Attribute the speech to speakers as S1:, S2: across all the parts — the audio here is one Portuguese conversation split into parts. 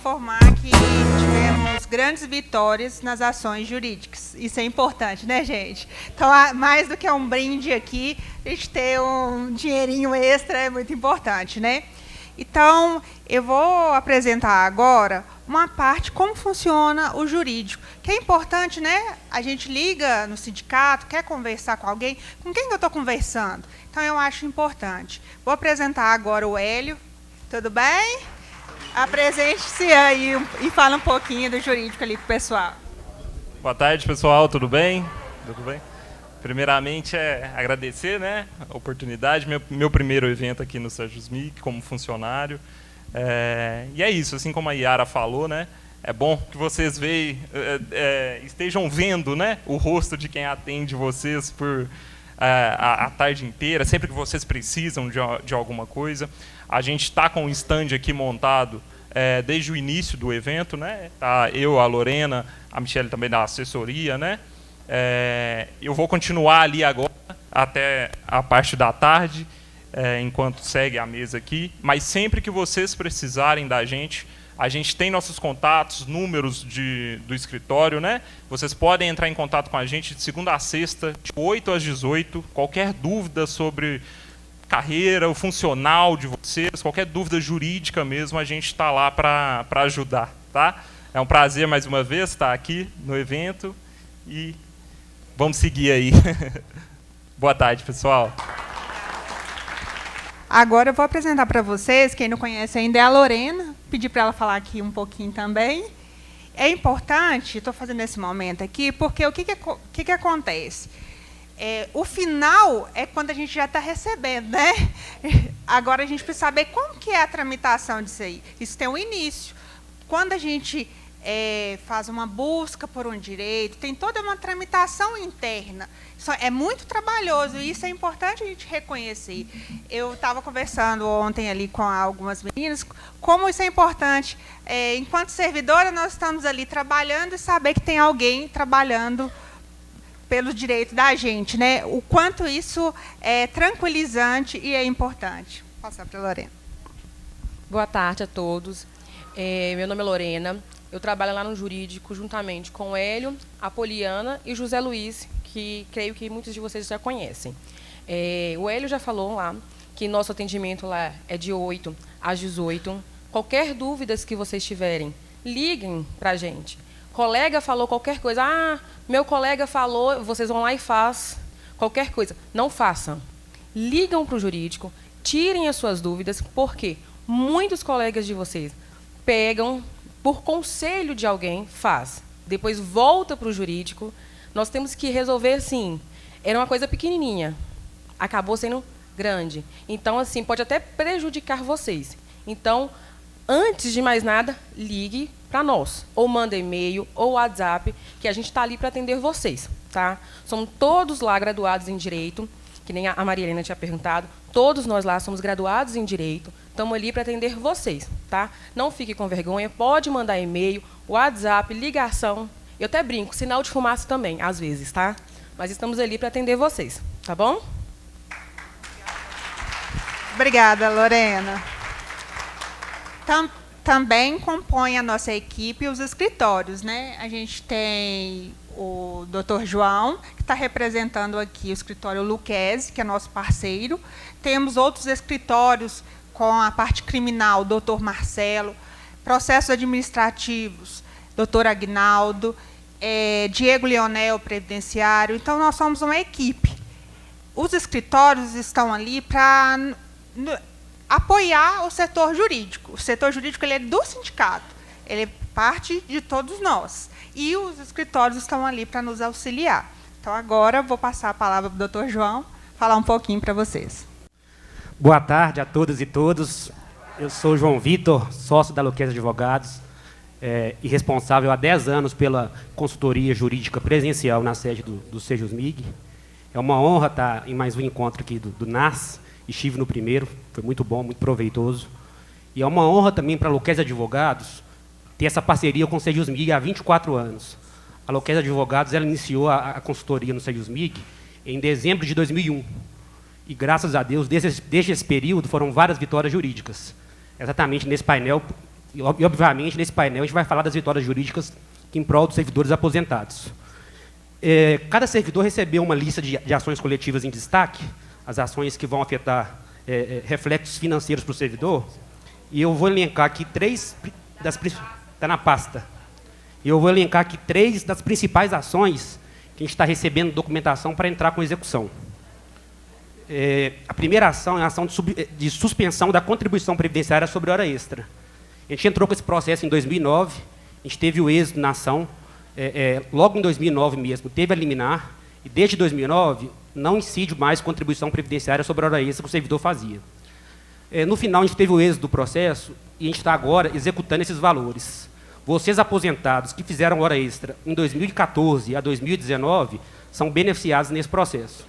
S1: informar que tivemos grandes vitórias nas ações jurídicas. Isso é importante, né, gente? Então, mais do que um brinde aqui, a gente ter um dinheirinho extra é muito importante, né? Então, eu vou apresentar agora uma parte, como funciona o jurídico, que é importante, né? A gente liga no sindicato, quer conversar com alguém, com quem que eu estou conversando? Então, eu acho importante. Vou apresentar agora o Hélio. Tudo bem? Apresente-se aí e fala um pouquinho do jurídico ali para o pessoal.
S2: Boa tarde, pessoal. Tudo bem? Tudo bem? Primeiramente, agradecer, né, a oportunidade, meu primeiro evento aqui no SEJUSMIG como funcionário. E é isso, assim como a Yara falou, né, é bom que vocês estejam vendo, né, o rosto de quem atende vocês por a tarde inteira, sempre que vocês precisam de alguma coisa. A gente está com um stand aqui montado desde o início do evento, né? Tá, eu, a Lorena, a Michelle também da assessoria, né? Eu vou continuar ali agora até a parte da tarde, enquanto segue a mesa aqui. Mas sempre que vocês precisarem da gente, a gente tem nossos contatos, números do escritório, né? Vocês podem entrar em contato com a gente de segunda a sexta, de 8 às 18. Qualquer dúvida sobre carreira, o funcional de vocês, qualquer dúvida jurídica mesmo, a gente está lá para ajudar, tá? É um prazer mais uma vez estar aqui no evento e vamos seguir aí. Boa tarde, pessoal.
S1: Agora eu vou apresentar para vocês, quem não conhece ainda é a Lorena, pedir para ela falar aqui um pouquinho também. É importante, estou fazendo esse momento aqui, porque o que acontece? O final é quando a gente já está recebendo, né? Agora a gente precisa saber como que é a tramitação disso aí. Isso tem um início. Quando a gente faz uma busca por um direito, tem toda uma tramitação interna. Isso é muito trabalhoso e isso é importante a gente reconhecer. Eu estava conversando ontem ali com algumas meninas, como isso é importante. Enquanto servidora, nós estamos ali trabalhando e saber que tem alguém trabalhando pelo direito da gente, né? O quanto isso é tranquilizante e é importante. Vou passar para a Lorena.
S3: Boa tarde a todos. Meu nome é Lorena. Eu trabalho lá no jurídico juntamente com o Hélio, a Poliana e José Luiz, que creio que muitos de vocês já conhecem. O Hélio já falou lá que nosso atendimento lá é de 8 às 18. Qualquer dúvidas que vocês tiverem, liguem para a gente. Colega falou qualquer coisa, meu colega falou, vocês vão lá e faz qualquer coisa. Não façam. Ligam para o jurídico, tirem as suas dúvidas, porque muitos colegas de vocês pegam, por conselho de alguém, faz. Depois volta para o jurídico. Nós temos que resolver, sim. Era uma coisa pequenininha, acabou sendo grande. Então, assim, pode até prejudicar vocês. Então, antes de mais nada, ligue para nós, ou manda e-mail, ou WhatsApp, que a gente está ali para atender vocês, tá? Somos todos lá graduados em Direito, que nem a Maria Helena tinha perguntado, todos nós lá somos graduados em Direito, estamos ali para atender vocês, tá? Não fique com vergonha, pode mandar e-mail, WhatsApp, ligação, eu até brinco, sinal de fumaça também, às vezes, tá? Mas estamos ali para atender vocês, tá bom?
S1: Obrigada, Lorena. Também compõe a nossa equipe os escritórios, né? A gente tem o Dr. João, que está representando aqui o escritório Luquezzi, que é nosso parceiro. Temos outros escritórios com a parte criminal, Dr. Marcelo, processos administrativos, Dr. Agnaldo, Diego Leonel, previdenciário. Então, nós somos uma equipe. Os escritórios estão ali para apoiar o setor jurídico. O setor jurídico ele é do sindicato, ele é parte de todos nós. E os escritórios estão ali para nos auxiliar. Então, agora, vou passar a palavra para o Dr. João, falar um pouquinho para vocês.
S4: Boa tarde a todas e todos. Eu sou João Vitor, sócio da Luquezzi Advogados, e responsável há 10 anos pela consultoria jurídica presencial na sede do SEJUSMIG. É uma honra estar em mais um encontro aqui do NAS. Estive no primeiro, foi muito bom, muito proveitoso. E é uma honra também para a Luquezzi Advogados ter essa parceria com o SEJUSMIG há 24 anos. A Luquezzi Advogados ela iniciou a consultoria no SEJUSMIG em dezembro de 2001. E, graças a Deus, desde esse período, foram várias vitórias jurídicas. Exatamente nesse painel E, obviamente, nesse painel, a gente vai falar das vitórias jurídicas em prol dos servidores aposentados. Cada servidor recebeu uma lista de ações coletivas em destaque, as ações que vão afetar reflexos financeiros para o servidor, e eu vou elencar aqui está na pasta, e eu vou elencar aqui 3 das principais ações que a gente está recebendo documentação para entrar com execução. A primeira ação é a ação de suspensão da contribuição previdenciária sobre hora extra. A gente entrou com esse processo em 2009, a gente teve o êxito na ação, logo em 2009 mesmo, teve a liminar, e desde 2009 não incide mais contribuição previdenciária sobre a hora extra que o servidor fazia. No final, a gente teve o êxito do processo, e a gente está agora executando esses valores. Vocês aposentados que fizeram hora extra em 2014 a 2019 são beneficiados nesse processo.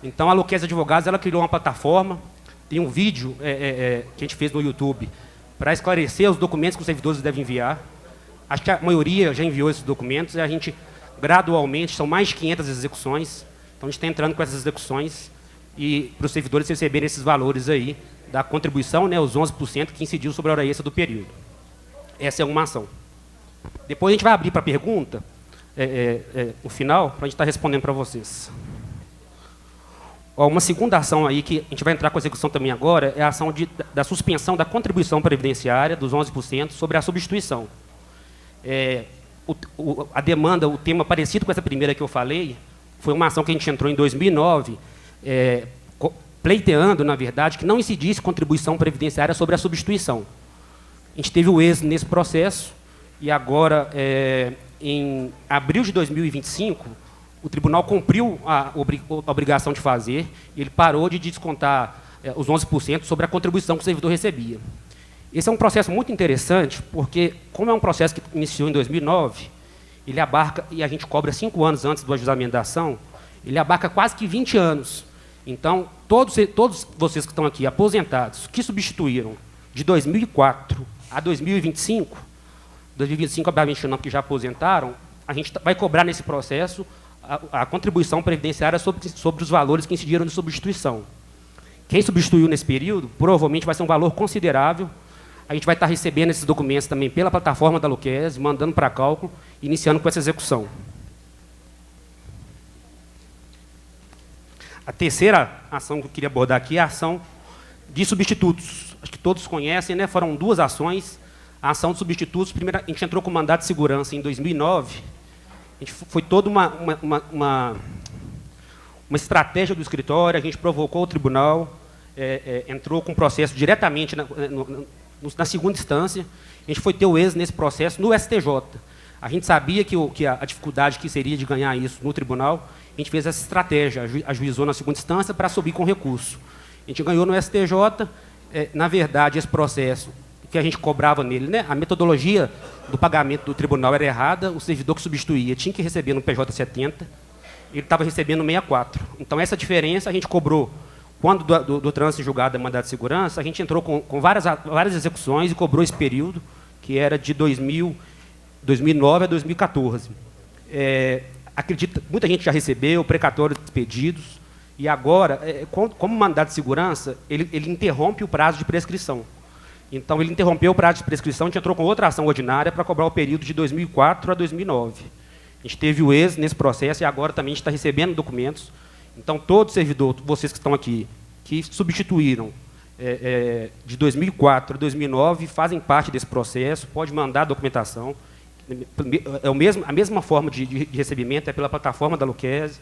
S4: Então, a Luquezzi Advogados ela criou uma plataforma, tem um vídeo que a gente fez no YouTube para esclarecer os documentos que os servidores devem enviar. Acho que a maioria já enviou esses documentos e a gente, gradualmente, são mais de 500 execuções. Então, a gente está entrando com essas execuções e para os servidores receberem esses valores aí da contribuição, né, os 11% que incidiu sobre a hora extra do período. Essa é uma ação. Depois a gente vai abrir para pergunta, no final, para a gente estar respondendo para vocês. Uma segunda ação aí, que a gente vai entrar com a execução também agora, é a ação da suspensão da contribuição previdenciária dos 11% sobre a substituição. A demanda, o tema parecido com essa primeira que eu falei, foi uma ação que a gente entrou em 2009, pleiteando, na verdade, que não incidisse contribuição previdenciária sobre a substituição. A gente teve o êxito nesse processo, e agora, em abril de 2025, o tribunal cumpriu a obrigação de fazer, e ele parou de descontar os 11% sobre a contribuição que o servidor recebia. Esse é um processo muito interessante, porque, como é um processo que iniciou em 2009, ele abarca, e a gente cobra 5 anos antes do ajuizamento da ação, ele abarca quase que 20 anos. Então, todos vocês que estão aqui aposentados, que substituíram de 2004 a 2025, 2025, obviamente, não, porque já aposentaram, a gente vai cobrar nesse processo a contribuição previdenciária sobre os valores que incidiram de substituição. Quem substituiu nesse período, provavelmente vai ser um valor considerável. A gente vai estar recebendo esses documentos também pela plataforma da Luquezzi, mandando para cálculo, iniciando com essa execução. A terceira ação que eu queria abordar aqui é a ação de substitutos. Acho que todos conhecem, né? Foram 2 ações. A ação de substitutos, primeiro, a gente entrou com mandato de segurança em 2009. Foi toda uma estratégia do escritório, a gente provocou o tribunal, entrou com o processo diretamente na segunda instância, a gente foi ter o êxito nesse processo no STJ. A gente sabia que a dificuldade que seria de ganhar isso no tribunal, a gente fez essa estratégia, ajuizou na segunda instância para subir com recurso. A gente ganhou no STJ, na verdade, esse processo que a gente cobrava nele, né? A metodologia do pagamento do tribunal era errada, o servidor que substituía tinha que receber no PJ 70, ele estava recebendo no 64. Então, essa diferença a gente cobrou. Quando do trânsito julgado da mandado de segurança, a gente entrou com várias execuções e cobrou esse período, que era de 2009 a 2014. Acredito, muita gente já recebeu precatórios pedidos, e agora, como mandado de segurança, ele interrompe o prazo de prescrição. Então, ele interrompeu o prazo de prescrição, a gente entrou com outra ação ordinária para cobrar o período de 2004 a 2009. A gente teve o êxito nesse processo e agora também a gente está recebendo documentos. Então, todo servidor, vocês que estão aqui, que substituíram de 2004 a 2009, fazem parte desse processo, pode mandar a documentação. A mesma forma de recebimento é pela plataforma da Luquezzi.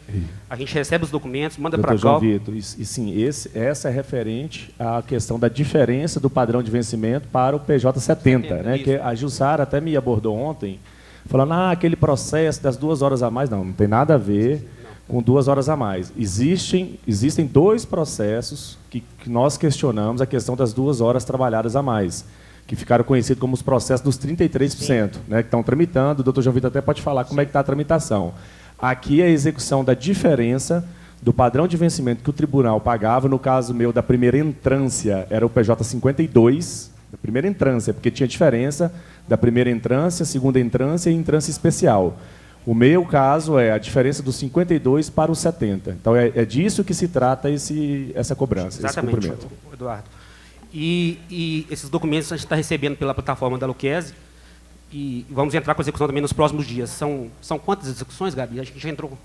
S4: A gente recebe os documentos, manda para cá.
S5: João Vitor, e sim, essa é referente à questão da diferença do padrão de vencimento para o PJ 70, né? Que a Jussara até me abordou ontem, falando, aquele processo das 2 horas a mais. Não tem nada a ver com 2 horas a mais. Existem 2 processos que nós questionamos a questão das 2 horas trabalhadas a mais, que ficaram conhecidos como os processos dos 33%, né, que estão tramitando. O doutor João Vitor até pode falar como é que está a tramitação. Aqui é a execução da diferença do padrão de vencimento que o tribunal pagava, no caso meu, da primeira entrância, era o PJ 52, da primeira entrância, porque tinha diferença da primeira entrância, segunda entrância e entrância especial. O meu caso é a diferença dos 52 para os 70. Então, é disso que se trata essa cobrança,
S4: exatamente,
S5: esse cumprimento.
S4: Eduardo. E esses documentos a gente está recebendo pela plataforma da Luquezzi e vamos entrar com a execução também nos próximos dias. São quantas execuções, Gabi? A gente já entrou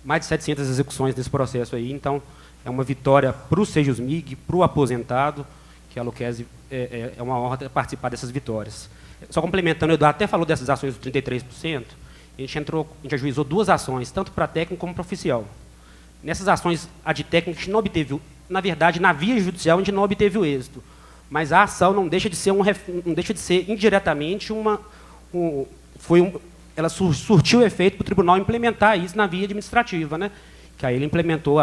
S4: mais de 700 execuções nesse processo aí, então é uma vitória para o Sejusmig, para o aposentado, que a Luquezzi é uma honra participar dessas vitórias. Só complementando, o Eduardo até falou dessas ações dos 33%, a gente ajuizou 2 ações, tanto para técnico como para oficial. Nessas ações, a de técnico, a gente não obteve, na verdade, na via judicial, a gente não obteve o êxito, mas a ação não deixa de ser, não deixa de ser indiretamente ela surtiu o efeito para o tribunal implementar isso na via administrativa, né? Que aí ele implementou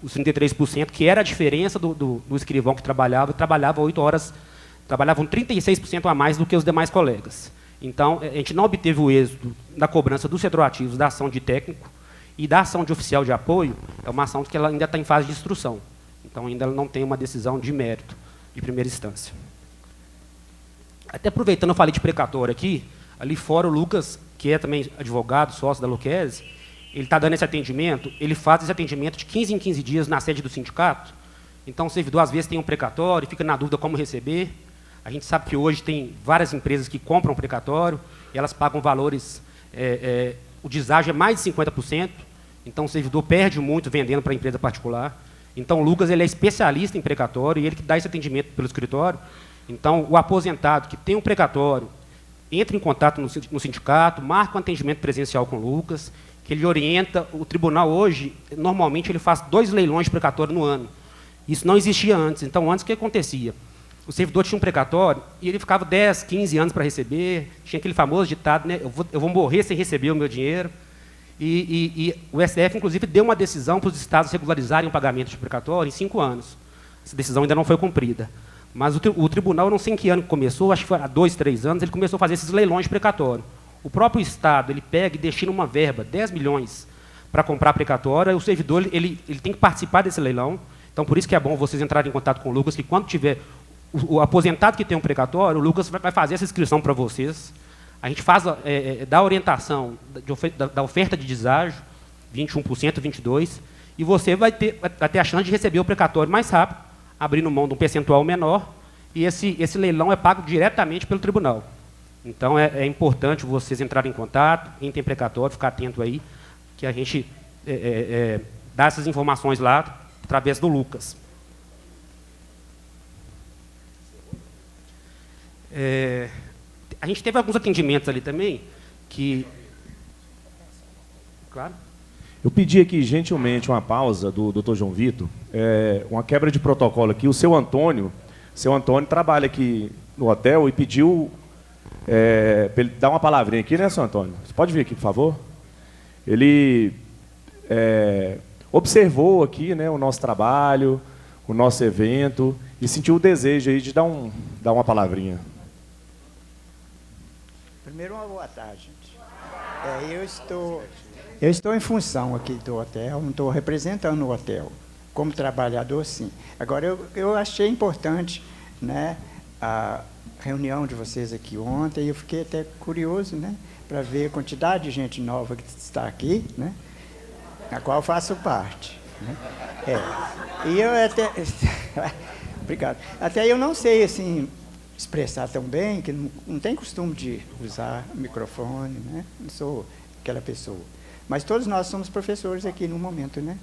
S4: os 33%, que era a diferença do escrivão que trabalhava 8 horas, trabalhavam 36% a mais do que os demais colegas. Então, a gente não obteve o êxito da cobrança dos retroativos da ação de técnico e da ação de oficial de apoio, é uma ação que ela ainda está em fase de instrução. Então, ainda ela não tem uma decisão de mérito de primeira instância. Até aproveitando, eu falei de precatório aqui, ali fora o Lucas, que é também advogado, sócio da Luquezzi, ele está dando esse atendimento, ele faz esse atendimento de 15 em 15 dias na sede do sindicato. Então, o servidor, às vezes, tem um precatório, fica na dúvida como receber. A gente sabe que hoje tem várias empresas que compram precatório, e elas pagam valores, o deságio é mais de 50%, então o servidor perde muito vendendo para a empresa particular. Então, o Lucas ele é especialista em precatório, e ele que dá esse atendimento pelo escritório. Então, o aposentado que tem um precatório, entra em contato no sindicato, marca um atendimento presencial com o Lucas, que ele orienta. O tribunal hoje, normalmente, ele faz 2 leilões de precatório no ano. Isso não existia antes. Então, antes, o que acontecia? O servidor tinha um precatório e ele ficava 10, 15 anos para receber, tinha aquele famoso ditado, né, eu vou morrer sem receber o meu dinheiro. E o STF, inclusive, deu uma decisão para os estados regularizarem o pagamento de precatório em 5 anos. Essa decisão ainda não foi cumprida. Mas o tribunal, eu não sei em que ano que começou, acho que foi há 2, 3 anos, ele começou a fazer esses leilões de precatório. O próprio Estado, ele pega e destina uma verba, 10 milhões, para comprar precatório, e o servidor ele tem que participar desse leilão. Então, por isso que é bom vocês entrarem em contato com o Lucas, que quando tiver o aposentado que tem um precatório, o Lucas vai fazer essa inscrição para vocês. A gente faz, dá a orientação da oferta de deságio, 21%, 22%, e você vai ter a chance de receber o precatório mais rápido, abrindo mão de um percentual menor, e esse leilão é pago diretamente pelo tribunal. Então, é importante vocês entrarem em contato, quem tem precatório, ficar atento aí, que a gente dá essas informações lá, através do Lucas. A gente teve alguns atendimentos ali também, que... Claro.
S5: Eu pedi aqui, gentilmente, uma pausa do Dr. João Vitor, uma quebra de protocolo aqui. O seu Antônio trabalha aqui no hotel e pediu para ele dar uma palavrinha aqui, né, seu Antônio? Você pode vir aqui, por favor? Ele observou aqui, né, o nosso trabalho, o nosso evento, e sentiu o desejo aí de dar uma palavrinha.
S6: Primeiro, uma boa tarde, gente. Eu estou em função aqui do hotel, não estou representando o hotel. Como trabalhador, sim. Agora, eu achei importante, né, a reunião de vocês aqui ontem, e eu fiquei até curioso, né, para ver a quantidade de gente nova que está aqui, né, na qual eu faço parte. Né. E eu até... Obrigado. Até eu não sei, assim, expressar tão bem, que não tem costume de usar microfone, né, não sou aquela pessoa. Mas todos nós somos professores aqui no momento, né?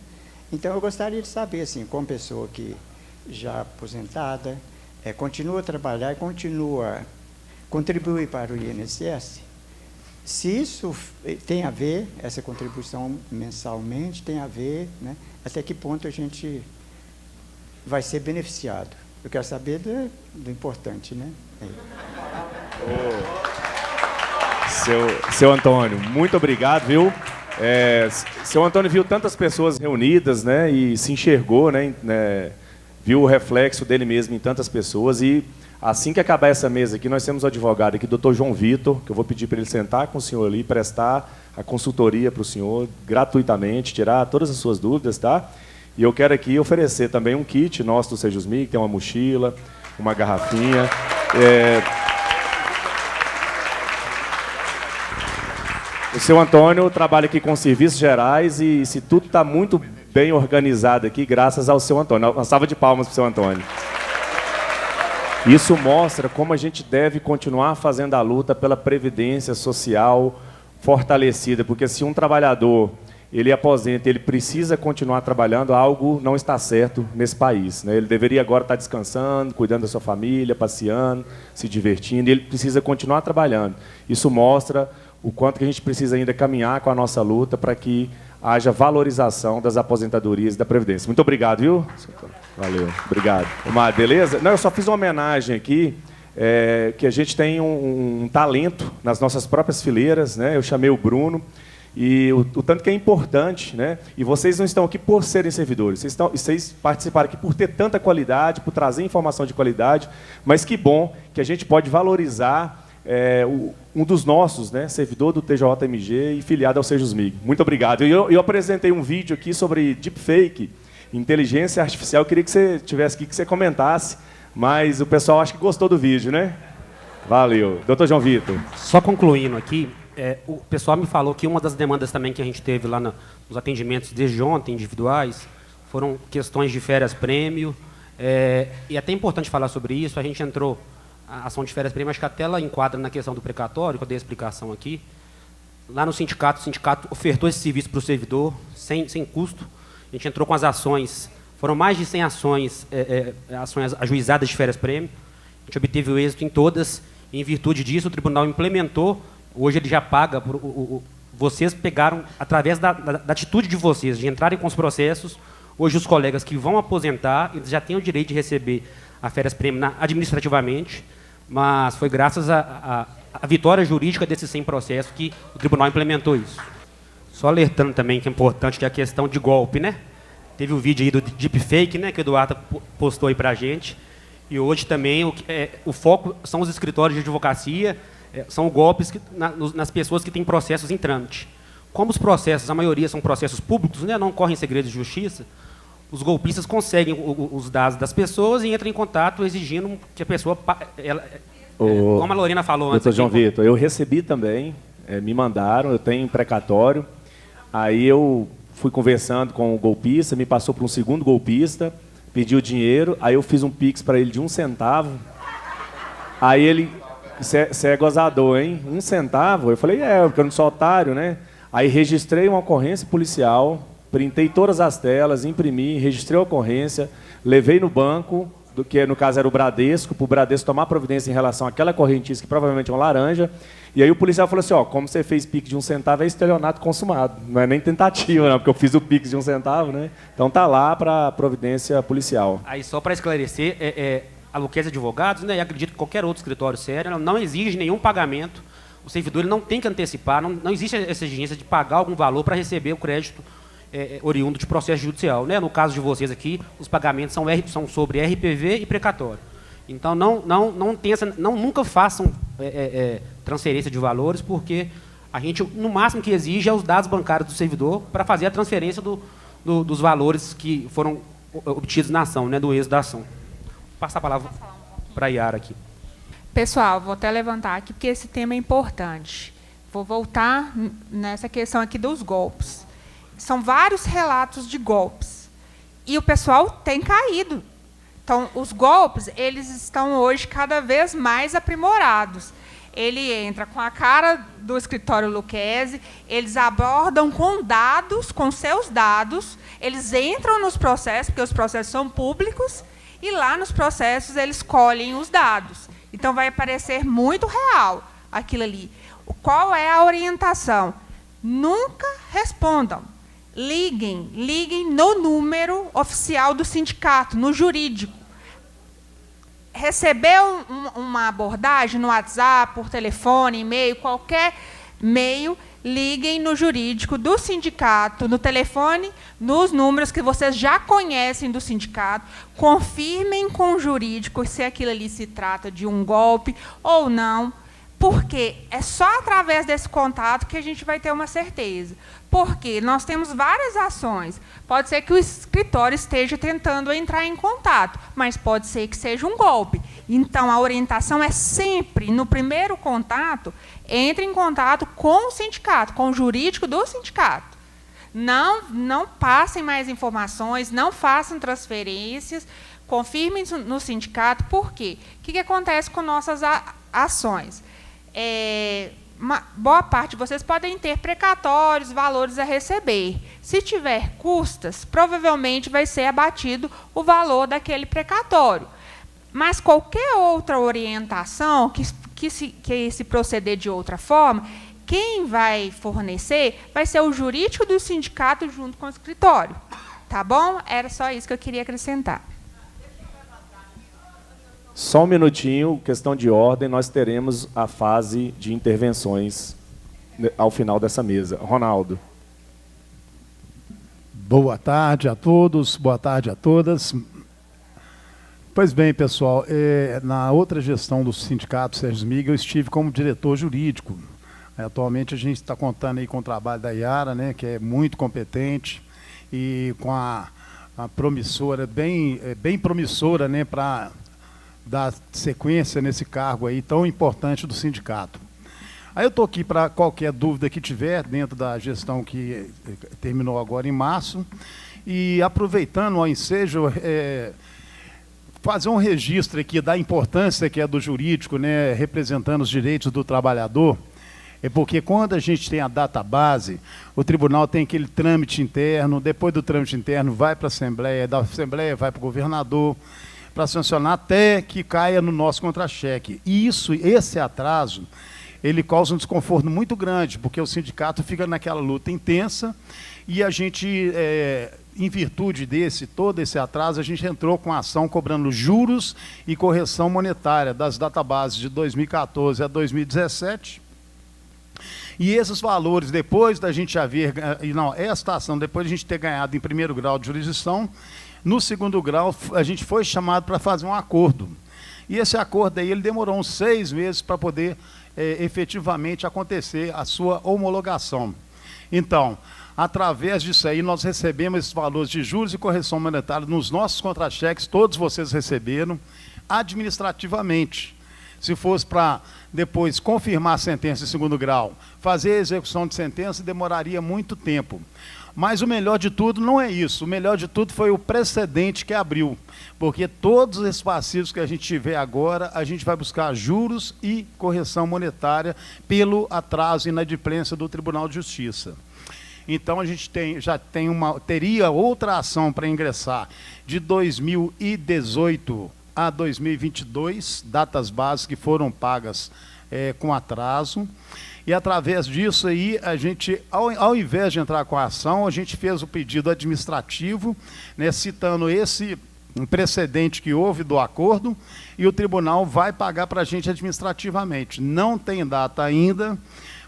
S6: Então, eu gostaria de saber, assim, como pessoa que já aposentada, continua a trabalhar e continua a contribuir para o INSS, se isso tem a ver, essa contribuição mensalmente, tem a ver, né, até que ponto a gente vai ser beneficiado. Eu quero saber do importante, né?
S5: Seu Antônio, muito obrigado, viu? Seu Antônio viu tantas pessoas reunidas, né, e se enxergou, né, viu o reflexo dele mesmo em tantas pessoas, e assim que acabar essa mesa aqui, nós temos o advogado aqui, Dr. João Vitor, que eu vou pedir para ele sentar com o senhor ali, prestar a consultoria para o senhor, gratuitamente, tirar todas as suas dúvidas, tá? E eu quero aqui oferecer também um kit nosso do Sejusmig, que tem uma mochila, uma garrafinha. O seu Antônio trabalha aqui com serviços gerais e se tudo está muito bem organizada aqui, graças ao seu Antônio. Uma salva de palmas para o seu Antônio. Isso mostra como a gente deve continuar fazendo a luta pela previdência social fortalecida, porque se um trabalhador ele aposenta, ele precisa continuar trabalhando, algo não está certo nesse país, né? Ele deveria agora estar descansando, cuidando da sua família, passeando, se divertindo, e ele precisa continuar trabalhando. Isso mostra o quanto que a gente precisa ainda caminhar com a nossa luta para que haja valorização das aposentadorias e da Previdência. Muito obrigado, viu? Valeu, obrigado. Omar, beleza? Não, eu só fiz uma homenagem aqui, que a gente tem um talento nas nossas próprias fileiras, né? Eu chamei o Bruno, e o tanto que é importante, né? E vocês não estão aqui por serem servidores, vocês participaram aqui por ter tanta qualidade, por trazer informação de qualidade, mas que bom que a gente pode valorizar um dos nossos, né, servidor do TJMG e filiado ao Sejusmig. Muito obrigado. Eu apresentei um vídeo aqui sobre deepfake, inteligência artificial. Eu queria que você tivesse aqui, que você comentasse, mas o pessoal acho que gostou do vídeo, né? Valeu. Doutor João Vitor.
S4: Só concluindo aqui, o pessoal me falou que uma das demandas também que a gente teve lá nos atendimentos desde ontem, individuais, foram questões de férias-prêmio, e é até importante falar sobre isso. A gente entrou, a ação de férias-prêmio, acho que até ela enquadra na questão do precatório, que eu dei a explicação aqui. Lá no sindicato, o sindicato ofertou esse serviço para o servidor, sem custo. A gente entrou com as ações, foram mais de 100 ações, ações ajuizadas de férias-prêmio. A gente obteve o êxito em todas, e em virtude disso o tribunal implementou. Hoje ele já paga, vocês pegaram, através da atitude de vocês, de entrarem com os processos, hoje os colegas que vão aposentar, eles já têm o direito de receber a férias-prêmio administrativamente, mas foi graças à vitória jurídica desses 100 processos que o tribunal implementou isso. Só alertando também que é importante, que é a questão de golpe, né? Teve o vídeo aí do deepfake, né, que o Eduardo postou aí para a gente, e hoje também o foco são os escritórios de advocacia, são golpes nas pessoas que têm processos em trâmite. Como os processos, a maioria são processos públicos, né, não correm segredo de justiça, os golpistas conseguem os dados das pessoas e entram em contato exigindo que a pessoa... como a Lorena falou antes...
S5: Doutor João Vitor, eu recebi também, me mandaram, eu tenho precatório, aí eu fui conversando com o golpista, me passou para um segundo golpista, pediu dinheiro, aí eu fiz um pix para ele de 1 centavo, aí ele... Você é gozador, hein? 1 centavo? Eu falei, porque eu não sou otário, né? Aí registrei uma ocorrência policial, printei todas as telas, imprimi, registrei a ocorrência, levei no banco, que no caso era o Bradesco, para o Bradesco tomar providência em relação àquela correntícia, que provavelmente é uma laranja. E aí o policial falou assim, como você fez pix de 1 centavo, é estelionato consumado. Não é nem tentativa, não, porque eu fiz o pix de 1 centavo, né? Então tá lá para providência policial.
S4: Aí só para esclarecer, a Luquezzi Advogados, né, e acredito que qualquer outro escritório sério, ela não exige nenhum pagamento. O servidor ele não tem que antecipar, não existe essa exigência de pagar algum valor para receber o crédito oriundo de processo judicial, né? No caso de vocês aqui, os pagamentos são sobre RPV e precatório. Então nunca façam transferência de valores, porque a gente, no máximo que exige é os dados bancários do servidor para fazer a transferência dos valores que foram obtidos na ação, né, do êxito da ação. Vou passar a palavra para a Yara aqui.
S1: Pessoal, vou até levantar aqui, porque esse tema é importante. Vou voltar nessa questão aqui dos golpes. São vários relatos de golpes. E o pessoal tem caído. Então, os golpes, eles estão hoje cada vez mais aprimorados. Ele entra com a cara do escritório Luquezzi, eles abordam com dados, com seus dados, eles entram nos processos, porque os processos são públicos, e lá nos processos eles colhem os dados. Então, vai parecer muito real aquilo ali. Qual é a orientação? Nunca respondam. Liguem no número oficial do sindicato, no jurídico. Recebeu uma abordagem no WhatsApp, por telefone, e-mail, qualquer meio, liguem no jurídico do sindicato, no telefone, nos números que vocês já conhecem do sindicato, confirmem com o jurídico se aquilo ali se trata de um golpe ou não, porque é só através desse contato que a gente vai ter uma certeza. Porque nós temos várias ações. Pode ser que o escritório esteja tentando entrar em contato, mas pode ser que seja um golpe. Então, a orientação é sempre, no primeiro contato, entre em contato com o sindicato, com o jurídico do sindicato. Não passem mais informações, não façam transferências, confirmem no sindicato. Por quê? O que acontece com nossas ações? Boa parte de vocês podem ter precatórios, valores a receber. Se tiver custas, provavelmente vai ser abatido o valor daquele precatório. Mas qualquer outra orientação que se proceder de outra forma, quem vai fornecer vai ser o jurídico do sindicato junto com o escritório. Tá bom? Era só isso que eu queria acrescentar.
S5: Só um minutinho, questão de ordem, nós teremos a fase de intervenções ao final dessa mesa. Ronaldo.
S7: Boa tarde a todos, boa tarde a todas. Pois bem, pessoal, na outra gestão do sindicato Sérgio Smig, eu estive como diretor jurídico. Atualmente a gente está contando aí com o trabalho da Yara, né, que é muito competente, e com a promissora, bem promissora, né, para dar sequência nesse cargo aí tão importante do sindicato. Aí eu estou aqui para qualquer dúvida que tiver dentro da gestão que terminou agora em março, e aproveitando o ensejo, fazer um registro aqui da importância que é do jurídico, né, representando os direitos do trabalhador, porque quando a gente tem a database, o tribunal tem aquele trâmite interno, depois do trâmite interno vai para a Assembleia, da Assembleia vai para o governador, para sancionar até que caia no nosso contra-cheque. E esse atraso, ele causa um desconforto muito grande, porque o sindicato fica naquela luta intensa e a gente, em virtude todo esse atraso, a gente entrou com a ação cobrando juros e correção monetária das databases de 2014 a 2017. E esses valores, depois da gente esta ação, depois de a gente ter ganhado em primeiro grau de jurisdição, no segundo grau, a gente foi chamado para fazer um acordo. E esse acordo aí, ele demorou uns 6 meses para poder efetivamente acontecer a sua homologação. Então, através disso aí, nós recebemos esses valores de juros e correção monetária nos nossos contra-cheques, todos vocês receberam, administrativamente. Se fosse para depois confirmar a sentença em segundo grau, fazer a execução de sentença, demoraria muito tempo. Mas o melhor de tudo não é isso. O melhor de tudo foi o precedente que abriu. Porque todos esses passivos que a gente tiver agora, a gente vai buscar juros e correção monetária pelo atraso e inadimplência do Tribunal de Justiça. Então, a gente teria outra ação para ingressar de 2018 a 2022, datas básicas que foram pagas com atraso. E, através disso, aí, a gente, ao invés de entrar com a ação, a gente fez o pedido administrativo, né, citando esse precedente que houve do acordo, e o tribunal vai pagar para a gente administrativamente. Não tem data ainda,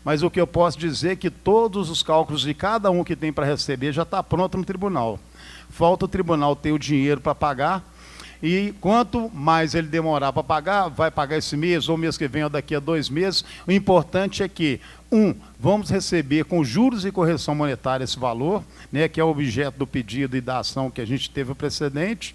S7: mas o que eu posso dizer é que todos os cálculos de cada um que tem para receber já está pronto no tribunal. Falta o tribunal ter o dinheiro para pagar, e quanto mais ele demorar para pagar, vai pagar esse mês, ou mês que vem, ou daqui a 2 meses, o importante é que, vamos receber com juros e correção monetária esse valor, né, que é o objeto do pedido e da ação que a gente teve o precedente.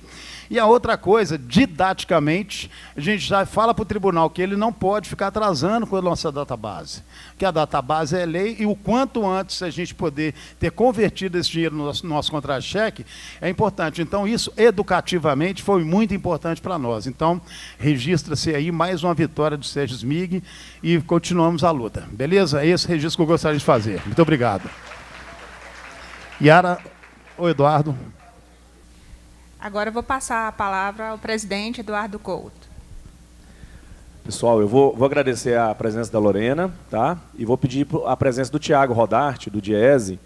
S7: E a outra coisa, didaticamente, a gente já fala para o tribunal que ele não pode ficar atrasando com a nossa database, que a database é lei, e o quanto antes a gente poder ter convertido esse dinheiro no nosso contra-cheque é importante. Então, isso, educativamente, foi muito importante para nós. Então, registra-se aí mais uma vitória do Sérgio Smig e continuamos a luta. Beleza? É esse registro que eu gostaria de fazer. Muito obrigado. Yara, ou Eduardo?
S1: Agora eu vou passar a palavra ao presidente Eduardo Couto.
S5: Pessoal, eu vou agradecer a presença da Lorena, tá? E vou pedir a presença do Tiago Rodarte, do Diese,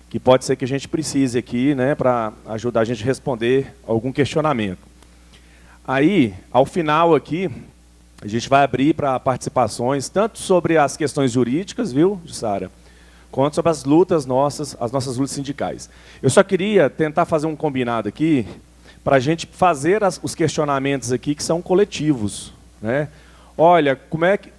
S5: que pode ser que a gente precise aqui, né, para ajudar a gente a responder algum questionamento. Aí, ao final aqui, a gente vai abrir para participações, tanto sobre as questões jurídicas, viu, Jussara, quanto sobre as lutas nossas, as nossas lutas sindicais. Eu só queria tentar fazer um combinado aqui, para a gente fazer os questionamentos aqui que são coletivos, né? Olha, como é que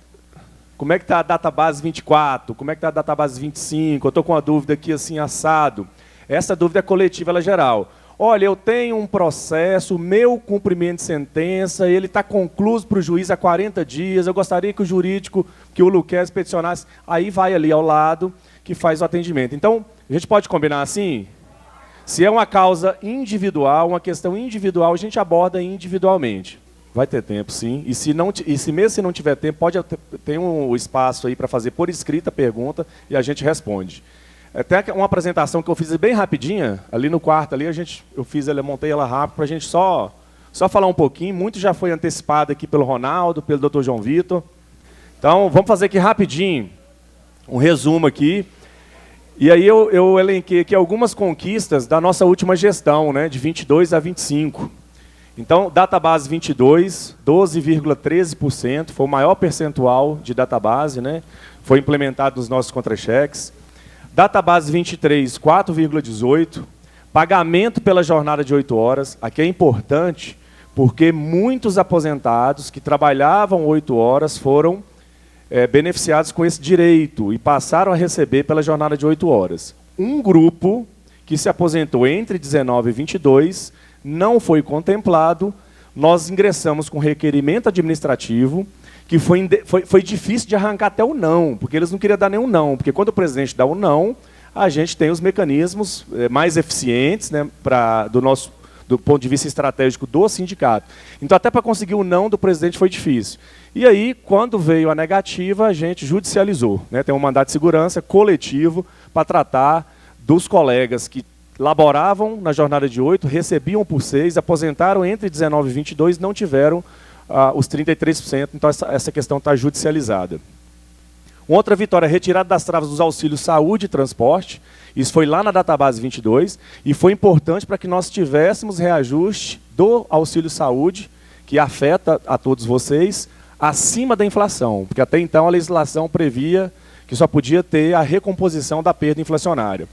S5: está a database 24? Como é que está a database 25? Eu estou com uma dúvida aqui assim, assado. Essa dúvida é coletiva, ela é geral. Olha, eu tenho um processo, meu cumprimento de sentença, ele está concluído para o juiz há 40 dias, eu gostaria que o jurídico, que o Luquez peticionasse, aí vai ali ao lado, que faz o atendimento. Então, A gente pode combinar assim? Se é uma causa individual, uma questão individual, a gente aborda individualmente. Vai ter tempo, sim. E se mesmo se não tiver tempo, tem um espaço aí para fazer por escrita a pergunta e a gente responde. Tem uma apresentação que eu fiz bem rapidinha, ali no quarto, ali eu montei ela rápido para a gente só falar um pouquinho. Muito já foi antecipado aqui pelo Ronaldo, pelo Dr. João Vitor. Então, vamos fazer aqui rapidinho um resumo aqui. E aí eu elenquei aqui algumas conquistas da nossa última gestão, né, de 22 a 25. Então, database 22, 12,13%, foi o maior percentual de database, né, foi implementado nos nossos contra-cheques. Database 23, 4,18%. Pagamento pela jornada de 8 horas. Aqui é importante, porque muitos aposentados que trabalhavam 8 horas foram beneficiados com esse direito e passaram a receber pela jornada de 8 horas. Um grupo que se aposentou entre 19 e 22 não foi contemplado. Nós ingressamos com requerimento administrativo, que foi difícil de arrancar até o não, porque eles não queriam dar nenhum não, porque quando o presidente dá o não, a gente tem os mecanismos mais eficientes, né, do ponto de vista estratégico do sindicato. Então, até para conseguir o não do presidente foi difícil. E aí, quando veio a negativa, a gente judicializou, né, tem um mandato de segurança coletivo para tratar dos colegas que laboravam na jornada de 8, recebiam por 6, aposentaram entre 19 e 22, não tiveram os 33%, então essa questão está judicializada. Outra vitória, retirada das travas dos auxílios saúde e transporte, isso foi lá na database 22, e foi importante para que nós tivéssemos reajuste do auxílio saúde, que afeta a todos vocês, acima da inflação, porque até então a legislação previa que só podia ter a recomposição da perda inflacionária.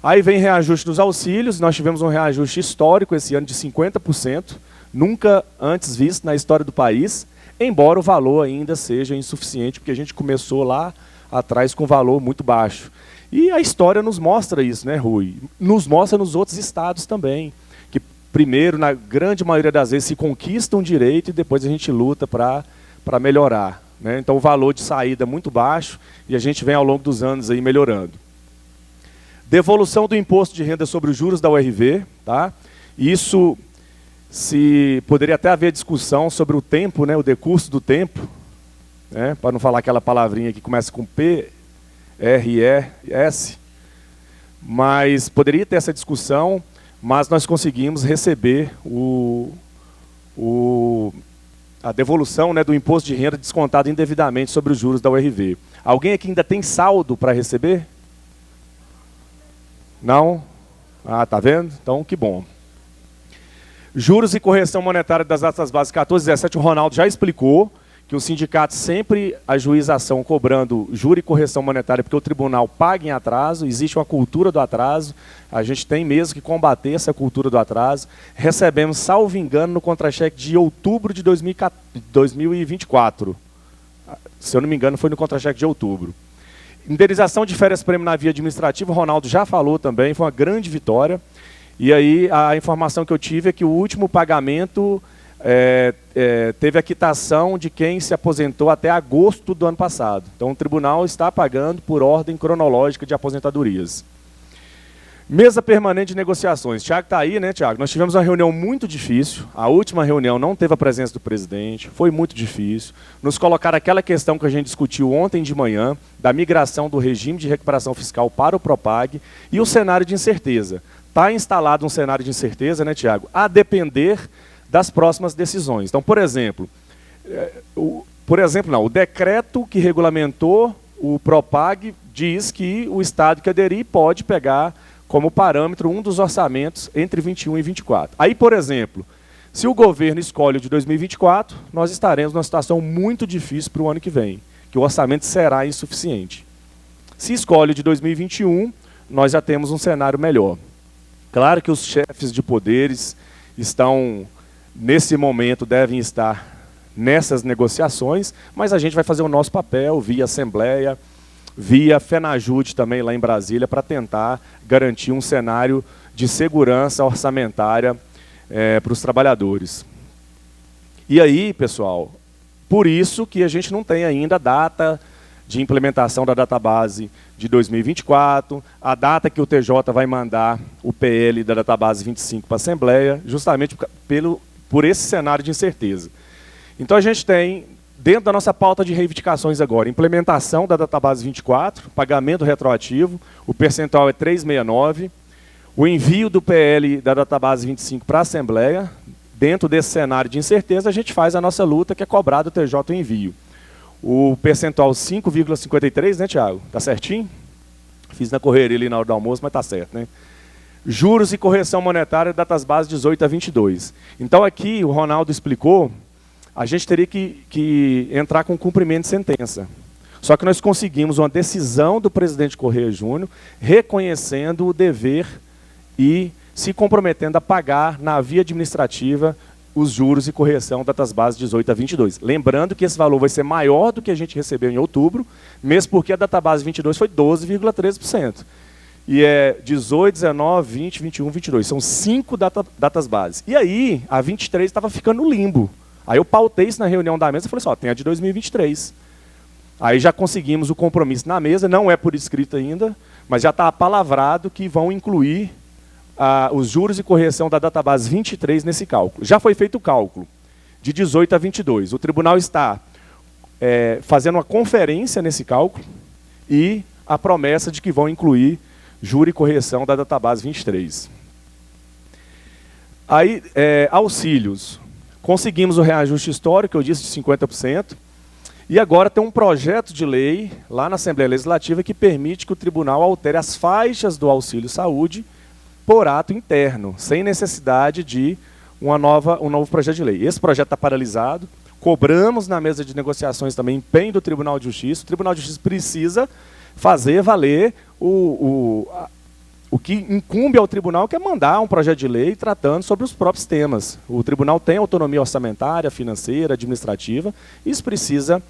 S5: Aí vem reajuste dos auxílios, nós tivemos um reajuste histórico esse ano de 50%, nunca antes visto na história do país, embora o valor ainda seja insuficiente, porque a gente começou lá atrás com um valor muito baixo. E a história nos mostra isso, né, Rui? Nos mostra nos outros estados também, que primeiro, na grande maioria das vezes, se conquista um direito e depois a gente luta para melhorar, né? Então o valor de saída é muito baixo e a gente vem ao longo dos anos aí melhorando. Devolução do imposto de renda sobre os juros da URV, tá? Isso, se poderia até haver discussão sobre o tempo, né, o decurso do tempo, né, para não falar aquela palavrinha que começa com P, R, E, S, mas poderia ter essa discussão, mas nós conseguimos receber a devolução, né, do imposto de renda descontado indevidamente sobre os juros da URV. Alguém aqui ainda tem saldo para receber? Não? Ah, tá vendo? Então, que bom. Juros e correção monetária das datas básicas 14 e 17, o Ronaldo já explicou que o sindicato sempre ajuiza ação cobrando juro e correção monetária porque o tribunal paga em atraso, existe uma cultura do atraso, a gente tem mesmo que combater essa cultura do atraso. Recebemos, salvo engano, no contra-cheque de outubro de 2024. Se eu não me engano, foi no contra-cheque de outubro. Indenização de férias-prêmio na via administrativa, o Ronaldo já falou também, foi uma grande vitória. E aí a informação que eu tive é que o último pagamento teve a quitação de quem se aposentou até agosto do ano passado. Então o tribunal está pagando por ordem cronológica de aposentadorias. Mesa permanente de negociações. Tiago está aí, né, Tiago? Nós tivemos uma reunião muito difícil. A última reunião não teve a presença do presidente. Foi muito difícil. Nos colocaram aquela questão que a gente discutiu ontem de manhã, da migração do regime de recuperação fiscal para o Propag e o cenário de incerteza. Está instalado um cenário de incerteza, né, Tiago? A depender das próximas decisões. Então, por exemplo, o decreto que regulamentou o Propag diz que o Estado que aderir pode pegar como parâmetro um dos orçamentos entre 21 e 24. Aí, por exemplo, se o governo escolhe o de 2024, nós estaremos numa situação muito difícil para o ano que vem, que o orçamento será insuficiente. Se escolhe o de 2021, nós já temos um cenário melhor. Claro que os chefes de poderes estão, nesse momento, devem estar nessas negociações, mas a gente vai fazer o nosso papel via Assembleia, via FENAJUDE também lá em Brasília, para tentar garantir um cenário de segurança orçamentária para os trabalhadores. E aí, pessoal, por isso que a gente não tem ainda data de implementação da database de 2024, a data que o TJ vai mandar o PL da database 25 para a Assembleia, justamente por esse cenário de incerteza. Então, a gente tem, dentro da nossa pauta de reivindicações agora, implementação da database 24, pagamento retroativo, o percentual é 3,69, o envio do PL da database 25 para a Assembleia. Dentro desse cenário de incerteza, a gente faz a nossa luta, que é cobrar do TJ o envio. O percentual 5,53, né, Tiago? Tá certinho? Fiz na correria ali na hora do almoço, mas tá certo, né? Juros e correção monetária, datas bases 18 a 22. Então, aqui, o Ronaldo explicou, a gente teria que entrar com cumprimento de sentença. Só que nós conseguimos uma decisão do presidente Correia Júnior, reconhecendo o dever e se comprometendo a pagar na via administrativa os juros e correção datas bases 18 a 22. Lembrando que esse valor vai ser maior do que a gente recebeu em outubro, mesmo porque a database 22 foi 12,13%. E é 18, 19, 20, 21, 22. São 5 datas bases. E aí, a 23 estava ficando no limbo. Aí eu pautei isso na reunião da mesa e falei assim, ó, tem a de 2023. Aí já conseguimos o compromisso na mesa, não é por escrito ainda, mas já está apalavrado que vão incluir os juros e correção da database 23 nesse cálculo. Já foi feito o cálculo, de 18 a 22. O tribunal está fazendo uma conferência nesse cálculo e a promessa de que vão incluir juro e correção da database 23. Aí, auxílios. Conseguimos o reajuste histórico, eu disse, de 50%. E agora tem um projeto de lei lá na Assembleia Legislativa que permite que o tribunal altere as faixas do auxílio saúde por ato interno, sem necessidade de um novo projeto de lei. Esse projeto está paralisado, cobramos na mesa de negociações também empenho do Tribunal de Justiça. O Tribunal de Justiça precisa fazer valer o que incumbe ao tribunal, que é mandar um projeto de lei tratando sobre os próprios temas. O tribunal tem autonomia orçamentária, financeira, administrativa, e isso precisa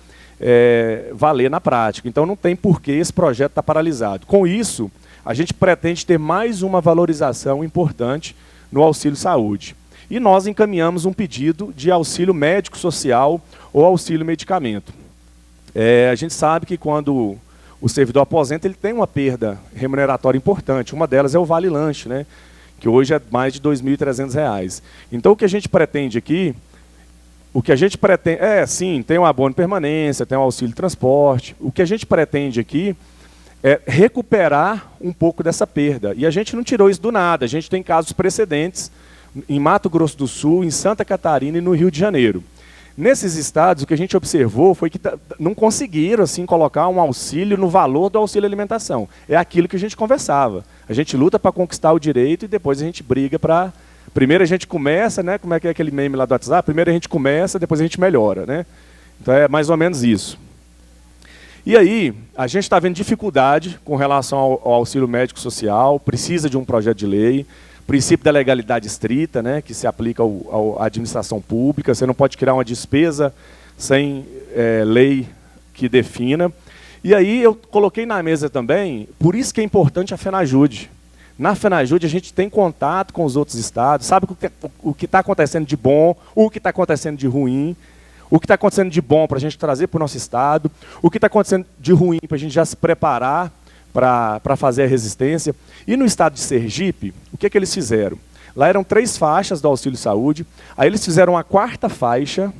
S5: valer na prática. Então não tem por que esse projeto estar paralisado. Com isso, a gente pretende ter mais uma valorização importante no auxílio saúde. E nós encaminhamos um pedido de auxílio médico social ou auxílio medicamento. A gente sabe que quando o servidor aposenta, ele tem uma perda remuneratória importante. Uma delas é o Vale Lanche, né, que hoje é mais de R$ 2.300. Então, o que a gente pretende aqui, sim, tem um abono de permanência, tem um auxílio de transporte. O que a gente pretende aqui é recuperar um pouco dessa perda. E a gente não tirou isso do nada, a gente tem casos precedentes em Mato Grosso do Sul, em Santa Catarina e no Rio de Janeiro. Nesses estados, o que a gente observou foi que não conseguiram assim, colocar um auxílio no valor do auxílio alimentação. É aquilo que a gente conversava. A gente luta para conquistar o direito e depois a gente briga para... Primeiro a gente começa, né? Como é que é aquele meme lá do WhatsApp? Primeiro a gente começa, depois a gente melhora, né? Então é mais ou menos isso. E aí, a gente está vendo dificuldade com relação ao auxílio médico social, precisa de um projeto de lei, princípio da legalidade estrita, né, que se aplica à administração pública, você não pode criar uma despesa sem lei que defina. E aí eu coloquei na mesa também, por isso que é importante a FENAJUDE. Na FENAJUDE a gente tem contato com os outros estados, sabe o que está acontecendo de bom, o que está acontecendo de ruim, o que está acontecendo de bom para a gente trazer para o nosso estado, o que está acontecendo de ruim para a gente já se preparar para fazer a resistência. E no estado de Sergipe, o que eles fizeram? Lá eram 3 faixas do auxílio saúde, aí eles fizeram a 4ª faixa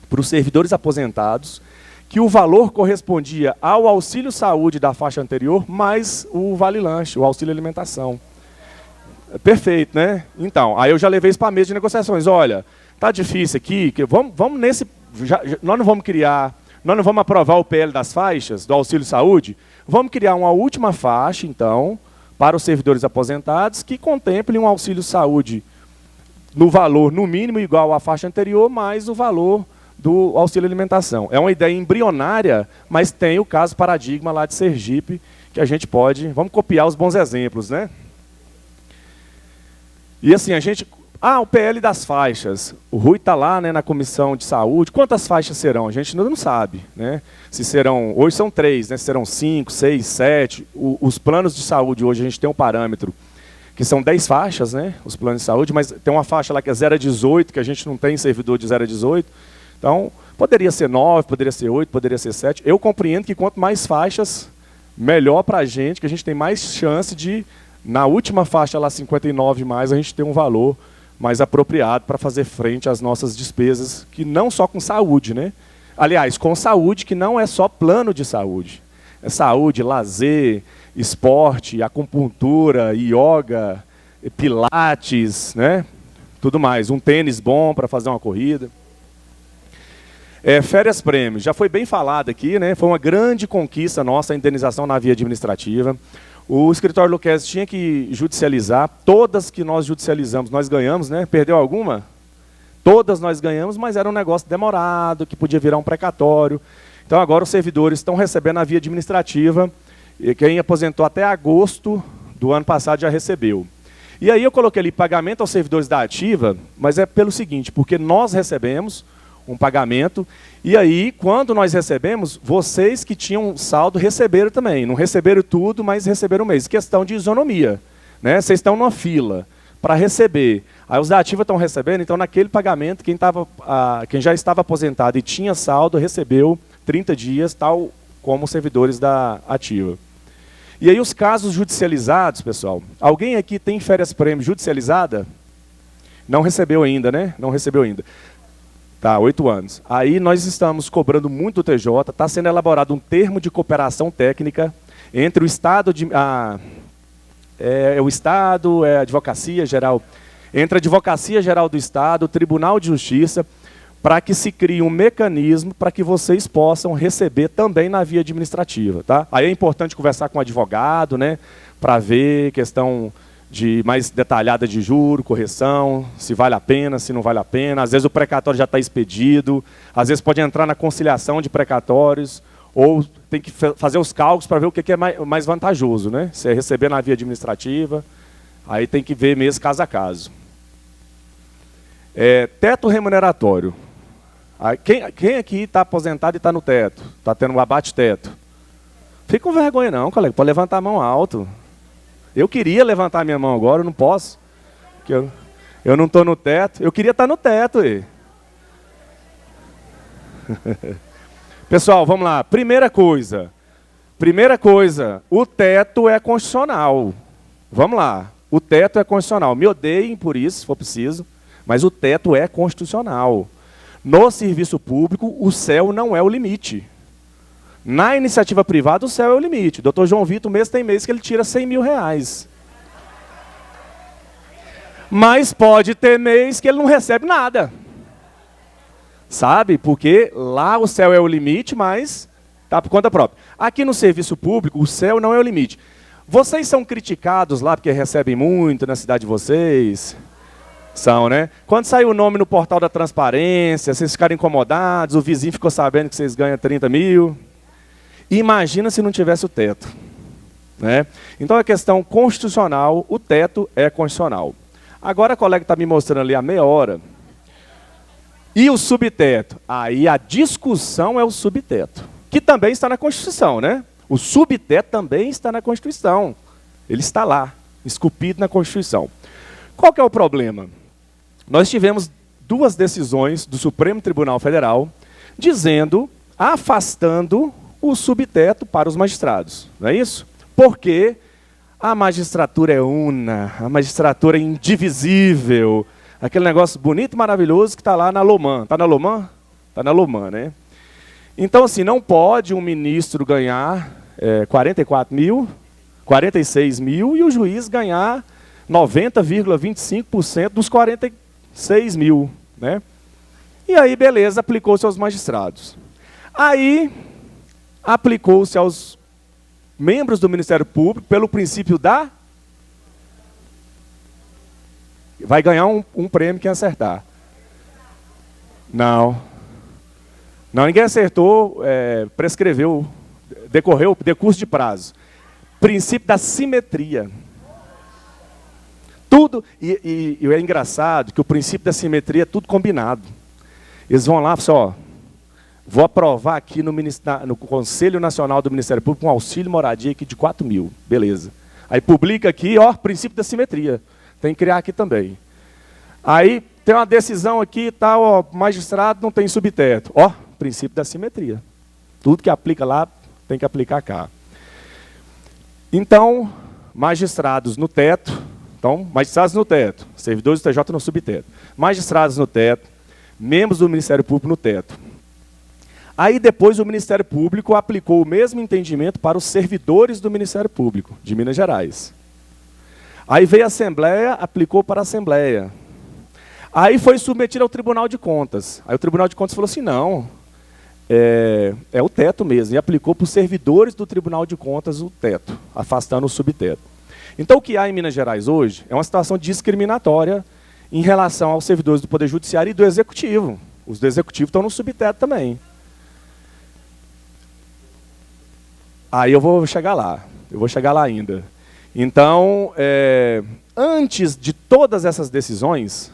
S5: para os servidores aposentados, que o valor correspondia ao auxílio saúde da faixa anterior, mais o Vale Lanche, o auxílio alimentação. Perfeito, né? Então, aí eu já levei isso para a mesa de negociações. Olha, tá difícil aqui, que vamos nesse... nós não vamos aprovar o PL das faixas, do auxílio saúde, vamos criar uma última faixa, então, para os servidores aposentados, que contemple um auxílio saúde no valor, no mínimo, igual à faixa anterior, mais o valor do auxílio alimentação. É uma ideia embrionária, mas tem o caso paradigma lá de Sergipe, que a gente pode... Vamos copiar os bons exemplos, né? E assim, a gente... o PL das faixas. O Rui está lá, né, na Comissão de Saúde. Quantas faixas serão? A gente não sabe, né? Se serão... Hoje são 3, né? Se serão 5, 6, 7. Os planos de saúde hoje, a gente tem um parâmetro que são 10 faixas, né? Os planos de saúde, mas tem uma faixa lá que é 0 a 18, que a gente não tem servidor de 0 a 18. Então, poderia ser 9, poderia ser 8, poderia ser 7. Eu compreendo que quanto mais faixas, melhor para a gente, que a gente tem mais chance de, na última faixa lá, 59 mais, a gente ter um valor mais apropriado para fazer frente às nossas despesas, que não só com saúde, né? Aliás, com saúde, que não é só plano de saúde. É saúde, lazer, esporte, acupuntura, yoga, pilates, né? Tudo mais. Um tênis bom para fazer uma corrida. Férias prêmio, já foi bem falado aqui, né? Foi uma grande conquista nossa a indenização na via administrativa. O escritório Luquezzi tinha que judicializar, todas que nós judicializamos, nós ganhamos, né? Perdeu alguma? Todas nós ganhamos, mas era um negócio demorado, que podia virar um precatório. Então agora os servidores estão recebendo a via administrativa, e quem aposentou até agosto do ano passado já recebeu. E aí eu coloquei ali pagamento aos servidores da ativa, mas é pelo seguinte, porque nós recebemos um pagamento, e aí, quando nós recebemos, vocês que tinham saldo receberam também. Não receberam tudo, mas receberam o mês. Questão de isonomia, né? Vocês estão numa fila para receber. Aí os da ativa estão recebendo, então naquele pagamento, quem já estava aposentado e tinha saldo, recebeu 30 dias, tal como os servidores da ativa. E aí os casos judicializados, pessoal, alguém aqui tem férias prêmio judicializada? Não recebeu ainda, né? Não recebeu ainda. Tá, 8 anos. Aí nós estamos cobrando muito do TJ, está sendo elaborado um termo de cooperação técnica entre o Estado, a Advocacia Geral, entre a Advocacia Geral do Estado, o Tribunal de Justiça, para que se crie um mecanismo para que vocês possam receber também na via administrativa. Tá? Aí é importante conversar com o advogado, né, para ver questão mais detalhada de juro, correção, se vale a pena, se não vale a pena. Às vezes o precatório já está expedido, às vezes pode entrar na conciliação de precatórios, ou tem que fazer os cálculos para ver o que é mais vantajoso, né? Se é receber na via administrativa, aí tem que ver mesmo caso a caso. Teto remuneratório. Quem aqui está aposentado e está no teto? Está tendo um abate-teto? Fica com vergonha não, colega, pode levantar a mão alto. Eu queria levantar minha mão agora, eu não posso. Porque eu não estou no teto. Eu queria estar no teto. Pessoal, vamos lá. Primeira coisa, o teto é constitucional. Vamos lá. O teto é constitucional. Me odeiem por isso, se for preciso, mas o teto é constitucional. No serviço público, o céu não é o limite. Na iniciativa privada, o céu é o limite. O Dr. João Vitor, tem mês que ele tira 100 mil reais. Mas pode ter mês que ele não recebe nada. Sabe? Porque lá o céu é o limite, mas está por conta própria. Aqui no serviço público, o céu não é o limite. Vocês são criticados lá porque recebem muito na cidade de vocês? São, né? Quando saiu o nome no portal da transparência, vocês ficaram incomodados, o vizinho ficou sabendo que vocês ganham 30 mil... Imagina se não tivesse o teto. Né? Então, a questão constitucional, o teto é constitucional. Agora, a colega está me mostrando ali há meia hora. E o subteto? Aí a discussão é o subteto, que também está na Constituição. Né? O subteto também está na Constituição. Ele está lá, esculpido na Constituição. Qual que é o problema? Nós tivemos 2 decisões do Supremo Tribunal Federal afastando o subteto para os magistrados, não é isso? Porque a magistratura é una, a magistratura é indivisível, aquele negócio bonito, maravilhoso que está lá na Lomã. Está na Lomã? Está na Lomã, né? Então, assim, não pode um ministro ganhar 44 mil, 46 mil e o juiz ganhar 90,25% dos 46 mil, né? E aí, beleza, aplicou-se aos magistrados. Aí aplicou-se aos membros do Ministério Público pelo princípio vai ganhar um prêmio quem acertar. Não, ninguém acertou, prescreveu, decorreu o decurso de prazo. Princípio da simetria. Tudo, e é engraçado que o princípio da simetria é tudo combinado. Eles vão lá e falam, ó, vou aprovar aqui no Conselho Nacional do Ministério Público um auxílio moradia aqui de 4 mil. Beleza. Aí publica aqui, ó, princípio da simetria. Tem que criar aqui também. Aí tem uma decisão aqui e tal, ó, magistrado não tem subteto. Ó, princípio da simetria. Tudo que aplica lá, tem que aplicar cá. Então, magistrados no teto, servidores do TJ no subteto, magistrados no teto, membros do Ministério Público no teto. Aí depois o Ministério Público aplicou o mesmo entendimento para os servidores do Ministério Público, de Minas Gerais. Aí veio a Assembleia, aplicou para a Assembleia. Aí foi submetido ao Tribunal de Contas. Aí o Tribunal de Contas falou assim, não, é o teto mesmo, e aplicou para os servidores do Tribunal de Contas o teto, afastando o subteto. Então o que há em Minas Gerais hoje é uma situação discriminatória em relação aos servidores do Poder Judiciário e do Executivo. Os do Executivo estão no subteto também. Aí eu vou chegar lá ainda. Então, antes de todas essas decisões,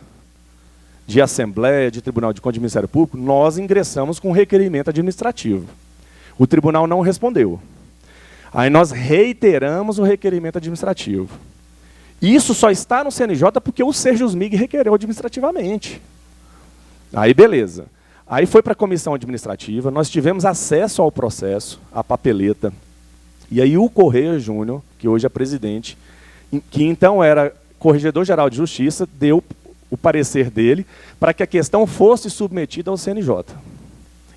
S5: de Assembleia, de Tribunal de Contas, de Ministério Público, nós ingressamos com um requerimento administrativo. O tribunal não respondeu. Aí nós reiteramos o requerimento administrativo. Isso só está no CNJ porque o Serjusmig requereu administrativamente. Aí beleza. Aí foi para a comissão administrativa, nós tivemos acesso ao processo, à papeleta. E aí o Correia Júnior, que hoje é presidente, que então era corregedor-geral de Justiça, deu o parecer dele para que a questão fosse submetida ao CNJ.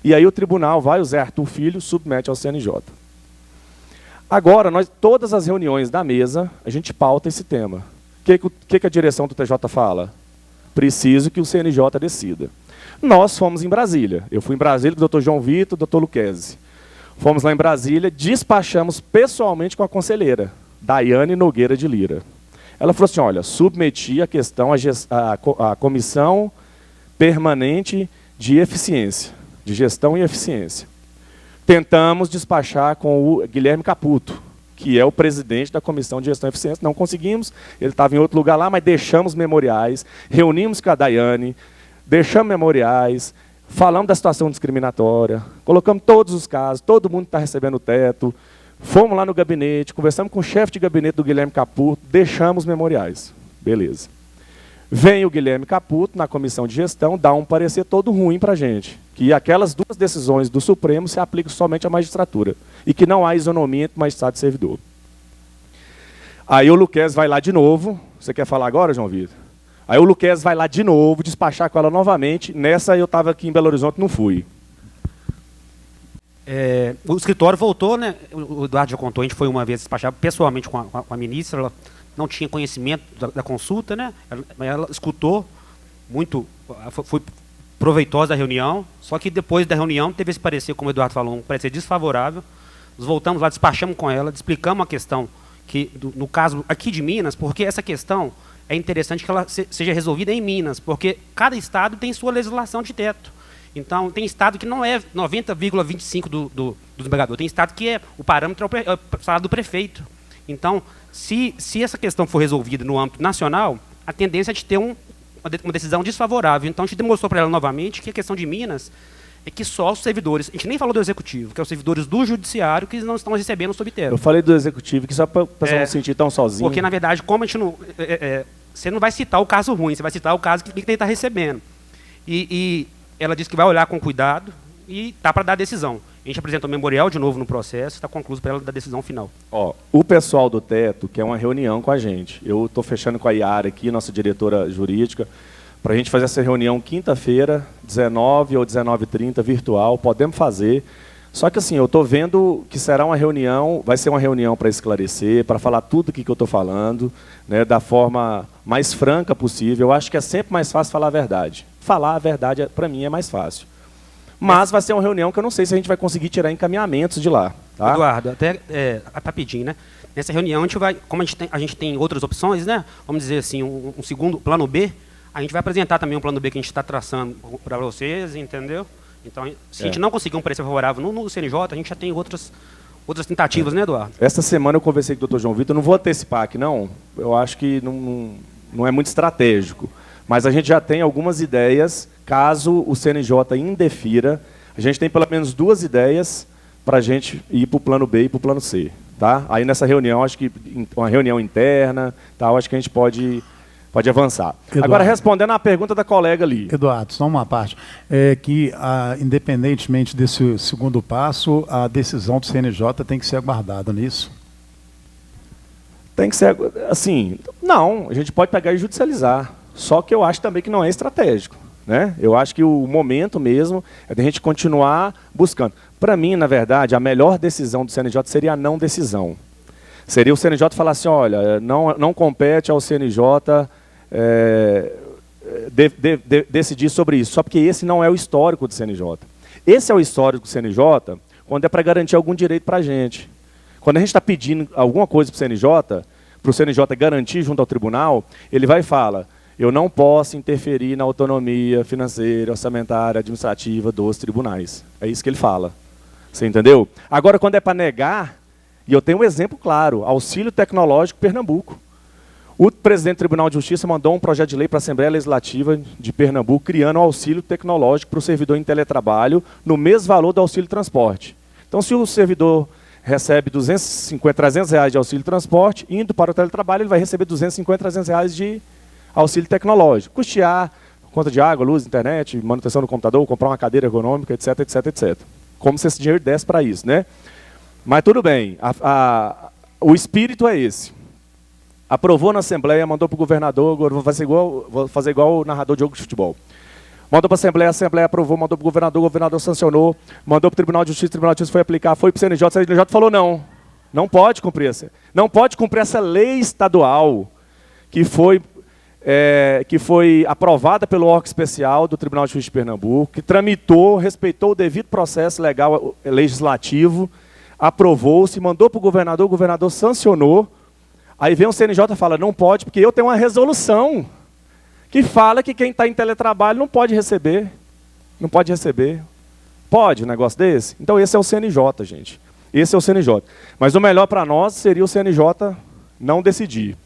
S5: E aí o tribunal vai, o Zé Arthur Filho, submete ao CNJ. Agora, todas as reuniões da mesa, a gente pauta esse tema. O que a direção do TJ fala? Preciso que o CNJ decida. Nós fomos em Brasília. Eu fui em Brasília com o Dr. João Vitor, o Dr. Luquezzi. Fomos lá em Brasília, despachamos pessoalmente com a conselheira, Daiane Nogueira de Lira. Ela falou assim, olha, submeti a questão à Comissão Permanente de Eficiência, de Gestão e Eficiência. Tentamos despachar com o Guilherme Caputo, que é o presidente da Comissão de Gestão e Eficiência. Não conseguimos, ele estava em outro lugar lá, mas deixamos memoriais, reunimos com a Daiane, deixamos memoriais, falamos da situação discriminatória, colocamos todos os casos, todo mundo está recebendo o teto, fomos lá no gabinete, conversamos com o chefe de gabinete do Guilherme Caputo, deixamos memoriais. Beleza. Vem o Guilherme Caputo, na comissão de gestão, dá um parecer todo ruim para a gente, que aquelas duas decisões do Supremo se aplicam somente à magistratura, e que não há isonomia entre magistrado e servidor. Aí o Luquezzi vai lá de novo, você quer falar agora, João Vitor? Aí o Luquezzi vai lá de novo, despachar com ela novamente. Nessa eu estava aqui em Belo Horizonte, não fui.
S4: O escritório voltou, né? O Eduardo já contou, a gente foi uma vez despachar pessoalmente com a ministra, ela não tinha conhecimento da consulta, né? Ela escutou muito, foi proveitosa a reunião, só que depois da reunião teve esse parecer, como o Eduardo falou, um parecer desfavorável. Nós voltamos lá, despachamos com ela, explicamos a questão, que no caso aqui de Minas, porque essa questão é interessante que ela seja resolvida em Minas, porque cada estado tem sua legislação de teto. Então, tem estado que não é 90,25 do desembargador, tem estado que o parâmetro é o salário do prefeito. Então, se essa questão for resolvida no âmbito nacional, a tendência é de ter uma decisão desfavorável. Então, a gente demonstrou para ela novamente que a questão de Minas é que só os servidores, a gente nem falou do executivo, que é os servidores do judiciário que não estão recebendo sob teto.
S5: Eu falei do executivo, que só para o pessoal não se sentir tão sozinho.
S4: Porque, na verdade, como a gente não... você não vai citar o caso ruim, você vai citar o caso que ele está recebendo. E ela disse que vai olhar com cuidado e está para dar a decisão. A gente apresentou o memorial de novo no processo, está concluído para ela dar a decisão final.
S5: Ó, o pessoal do teto quer uma reunião com a gente. Eu estou fechando com a Iara aqui, nossa diretora jurídica, para a gente fazer essa reunião quinta-feira, 19 ou 19h30, virtual. Podemos fazer. Só que assim, eu estou vendo que será uma reunião, vai ser uma reunião para esclarecer, para falar tudo o que eu estou falando, né, da forma mais franca possível. Eu acho que é sempre mais fácil falar a verdade. Falar a verdade, para mim, é mais fácil. Mas vai ser uma reunião que eu não sei se a gente vai conseguir tirar encaminhamentos de lá. Tá?
S4: Eduardo, até rapidinho, né? Nessa reunião, a gente vai, como a gente tem outras opções, né? Vamos dizer assim, um segundo plano B, a gente vai apresentar também um plano B que a gente está traçando para vocês, entendeu? Então, se a gente não conseguir um preço favorável no CNJ, a gente já tem outras tentativas, né, Eduardo?
S5: Esta semana eu conversei com o Dr. João Vitor, não vou antecipar aqui, não. Eu acho que não é muito estratégico. Mas a gente já tem algumas ideias, caso o CNJ indefira. A gente tem pelo menos 2 ideias para a gente ir para o plano B e para o plano C. Tá? Aí nessa reunião, acho que uma reunião interna, tal, acho que a gente pode Pode avançar.
S7: Eduardo.
S5: Agora, respondendo à pergunta da colega ali.
S7: Eduardo, só uma parte. É que, independentemente desse segundo passo, a decisão do CNJ tem que ser aguardada nisso?
S5: Tem que ser, assim, não, a gente pode pegar e judicializar. Só que eu acho também que não é estratégico, né? Eu acho que o momento mesmo é de a gente continuar buscando. Para mim, na verdade, a melhor decisão do CNJ seria a não decisão. Seria o CNJ falar assim, olha, não compete ao CNJ decidir sobre isso, só porque esse não é o histórico do CNJ. Esse é o histórico do CNJ quando é para garantir algum direito para a gente. Quando a gente está pedindo alguma coisa para o CNJ garantir junto ao tribunal, ele vai e fala, eu não posso interferir na autonomia financeira, orçamentária, administrativa dos tribunais. É isso que ele fala. Você entendeu? Agora, quando é para negar, e eu tenho um exemplo claro, Auxílio Tecnológico Pernambuco. O presidente do Tribunal de Justiça mandou um projeto de lei para a Assembleia Legislativa de Pernambuco, criando o auxílio tecnológico para o servidor em teletrabalho, no mesmo valor do auxílio transporte. Então, se o servidor recebe 250, 300 reais de auxílio transporte, indo para o teletrabalho, ele vai receber 250, 300 reais de auxílio tecnológico. Custear conta de água, luz, internet, manutenção do computador, comprar uma cadeira ergonômica, etc, etc, etc. Como se esse dinheiro desse para isso, né? Mas tudo bem, o espírito é esse. Aprovou na Assembleia, mandou para o governador, agora vou fazer igual o narrador de jogo de futebol. Mandou para a Assembleia aprovou, mandou para o governador sancionou, mandou para o Tribunal de Justiça, o Tribunal de Justiça foi aplicar, foi para o CNJ falou não pode cumprir essa lei estadual que foi aprovada pelo órgão especial do Tribunal de Justiça de Pernambuco, que tramitou, respeitou o devido processo legal legislativo, aprovou-se, mandou para o governador sancionou. Aí vem o CNJ e fala, não pode, porque eu tenho uma resolução que fala que quem está em teletrabalho não pode receber. Não pode receber. Pode um negócio desse? Então esse é o CNJ, gente. Esse é o CNJ. Mas o melhor para nós seria o CNJ não decidir.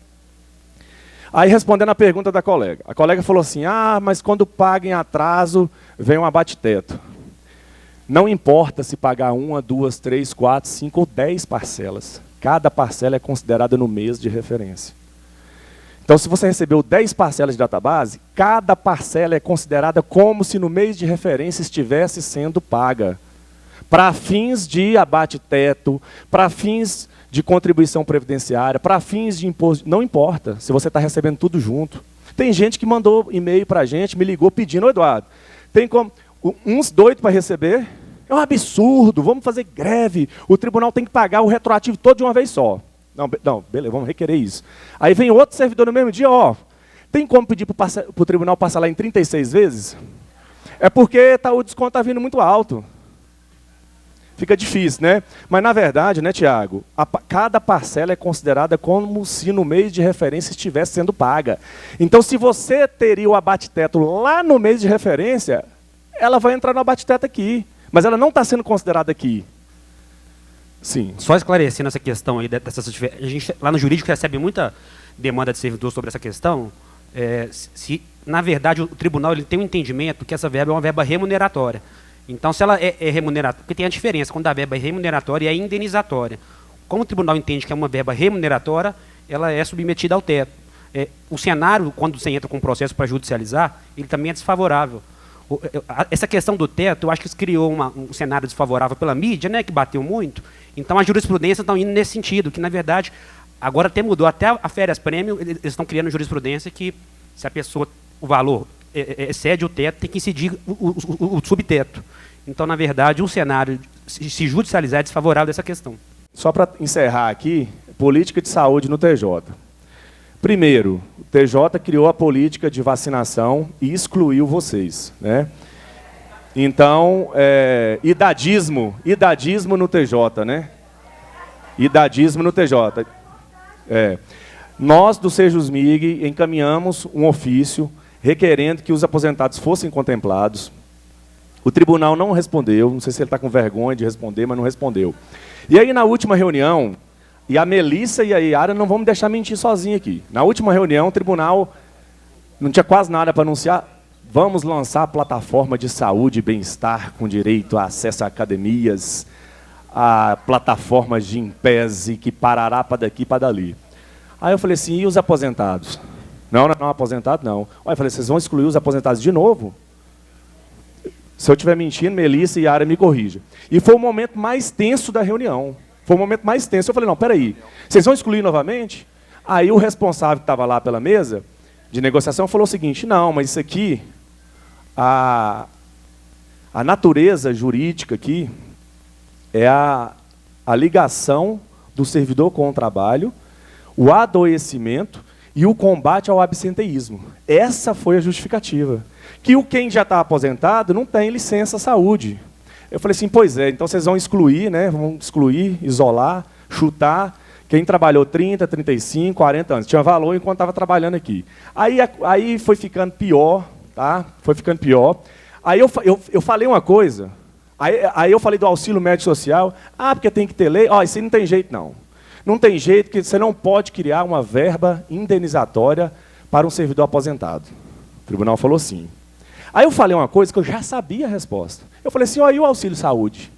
S5: Aí respondendo a pergunta da colega. A colega falou assim, mas quando paga em atraso, vem um abate-teto. Não importa se pagar 1, 2, 3, 4, 5 ou 10 parcelas. Cada parcela é considerada no mês de referência. Então, se você recebeu 10 parcelas de database, cada parcela é considerada como se no mês de referência estivesse sendo paga. Para fins de abate-teto, para fins de contribuição previdenciária, para fins de imposto, não importa se você está recebendo tudo junto. Tem gente que mandou e-mail para a gente, me ligou pedindo, Eduardo, tem como uns doidos para receber? É um absurdo, vamos fazer greve, o tribunal tem que pagar o retroativo todo de uma vez só. Não, beleza, vamos requerer isso. Aí vem outro servidor no mesmo dia, tem como pedir para o tribunal passar lá em 36 vezes? É porque o desconto está vindo muito alto. Fica difícil, né? Mas, na verdade, né, Tiago, cada parcela é considerada como se no mês de referência estivesse sendo paga. Então, se você teria o abate-teto lá no mês de referência, ela vai entrar no abate-teto aqui. Mas ela não está sendo considerada aqui. Sim.
S4: Só esclarecendo essa questão aí, a gente lá no jurídico recebe muita demanda de servidor sobre essa questão. Se na verdade o tribunal ele tem um entendimento que essa verba é uma verba remuneratória. Então, se ela é remuneratória, porque tem a diferença quando a verba é remuneratória e é indenizatória. Como o tribunal entende que é uma verba remuneratória, ela é submetida ao teto. O cenário, quando você entra com um processo para judicializar, ele também é desfavorável. Essa questão do teto, eu acho que isso criou um cenário desfavorável pela mídia, né, que bateu muito. Então, a jurisprudência está indo nesse sentido, que, na verdade, agora até mudou. Até a férias-prêmio, eles estão criando jurisprudência que, se a pessoa, o valor excede o teto, tem que incidir o subteto. Então, na verdade, o cenário, se judicializar, é desfavorável dessa questão.
S5: Só para encerrar aqui, política de saúde no TJ. Primeiro, o TJ criou a política de vacinação e excluiu vocês, né? Então, idadismo no TJ, né? Idadismo no TJ. Nós, do Sejusmig, encaminhamos um ofício requerendo que os aposentados fossem contemplados. O tribunal não respondeu, não sei se ele está com vergonha de responder, mas não respondeu. E aí, na última reunião, e a Melissa e a Iara não vão me deixar mentir sozinha aqui. Na última reunião, o tribunal não tinha quase nada para anunciar. Vamos lançar a plataforma de saúde e bem-estar com direito a acesso a academias, a plataformas de Impese, que parará para daqui e para dali. Aí eu falei assim, e os aposentados? Não, aposentado não. Olha, eu falei, vocês vão excluir os aposentados de novo? Se eu estiver mentindo, Melissa e Yara me corrija. E foi o momento mais tenso da reunião. Foi o momento mais tenso. Eu falei, não, peraí, vocês vão excluir novamente? Aí o responsável que estava lá pela mesa de negociação falou o seguinte, não, mas isso aqui, a natureza jurídica aqui é a ligação do servidor com o trabalho, o adoecimento e o combate ao absenteísmo. Essa foi a justificativa. Que quem já está aposentado não tem licença saúde. Eu falei assim, pois é, então vocês vão excluir, né? Vão excluir, isolar, chutar quem trabalhou 30, 35, 40 anos. Tinha valor enquanto estava trabalhando aqui. Aí foi ficando pior, tá? Foi ficando pior. Aí eu falei uma coisa, aí eu falei do auxílio médico social, porque tem que ter lei. Isso aí não tem jeito, não. Não tem jeito, que você não pode criar uma verba indenizatória para um servidor aposentado. O tribunal falou sim. Aí eu falei uma coisa que eu já sabia a resposta. Eu falei assim, e o auxílio saúde?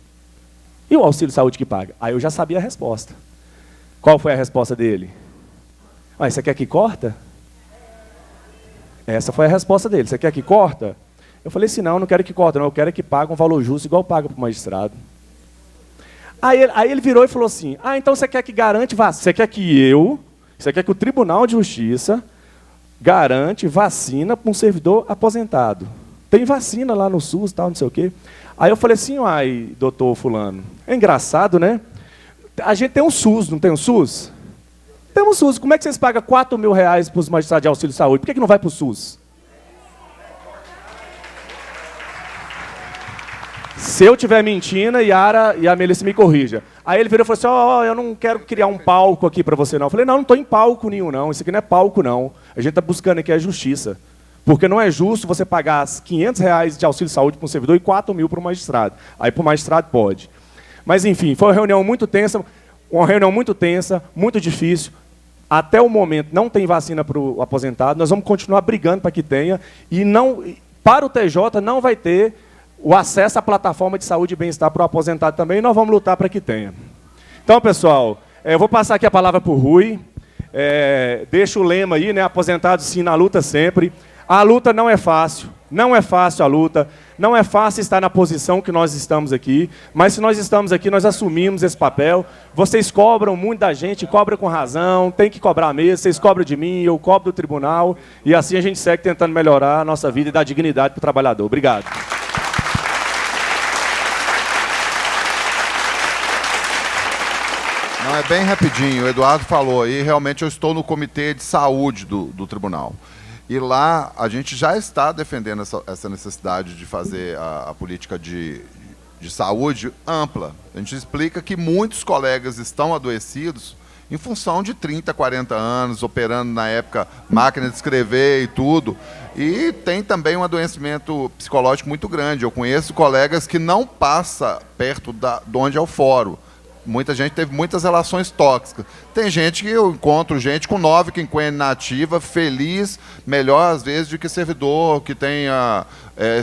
S5: E o auxílio saúde que paga? Aí eu já sabia a resposta. Qual foi a resposta dele? Você quer que corta? Essa foi a resposta dele. Você quer que corta? Eu falei assim, não quero que corta, não. Eu quero que pague um valor justo, igual paga para o magistrado. Aí ele virou e falou assim, então você quer que garante vacina? Você quer que o Tribunal de Justiça garante vacina para um servidor aposentado? Tem vacina lá no SUS, tal, não sei o quê. Aí eu falei assim, doutor fulano, é engraçado, né? A gente tem um SUS, não tem um SUS? Temos um SUS. Como é que vocês pagam R$4.000 para os magistrados de auxílio saúde? Por que não vai para o SUS? Se eu estiver mentindo, Yara e a Melissa me corrija. Aí ele virou e falou assim, eu não quero criar um palco aqui para você, não. Eu falei, não estou em palco nenhum, não. Isso aqui não é palco, não. A gente está buscando aqui a justiça. Porque não é justo você pagar R$500 de auxílio saúde para um servidor e R$4.000 para o magistrado. Aí para o magistrado pode. Mas, enfim, foi uma reunião muito tensa, muito difícil. Até o momento não tem vacina para o aposentado. Nós vamos continuar brigando para que tenha. E para o TJ não vai ter o acesso à plataforma de saúde e bem-estar para o aposentado também, e nós vamos lutar para que tenha. Então, pessoal, eu vou passar aqui a palavra para o Rui. Deixa o lema aí, né? Aposentado sim, na luta sempre. A luta não é fácil a luta, não é fácil estar na posição que nós estamos aqui, mas se nós estamos aqui, nós assumimos esse papel. Vocês cobram muito da gente, cobram com razão, tem que cobrar mesmo, vocês cobram de mim, eu cobro do tribunal, e assim a gente segue tentando melhorar a nossa vida e dar dignidade para o trabalhador. Obrigado.
S8: Não, é bem rapidinho, o Eduardo falou aí, realmente eu estou no comitê de saúde do tribunal. E lá a gente já está defendendo essa necessidade de fazer a política de saúde ampla. A gente explica que muitos colegas estão adoecidos em função de 30, 40 anos, operando na época máquina de escrever e tudo. E tem também um adoecimento psicológico muito grande. Eu conheço colegas que não passam perto de onde é o fórum. Muita gente teve muitas relações tóxicas. Tem gente que eu encontro gente com 9 quinquênios na ativa, feliz, melhor às vezes do que servidor que tenha,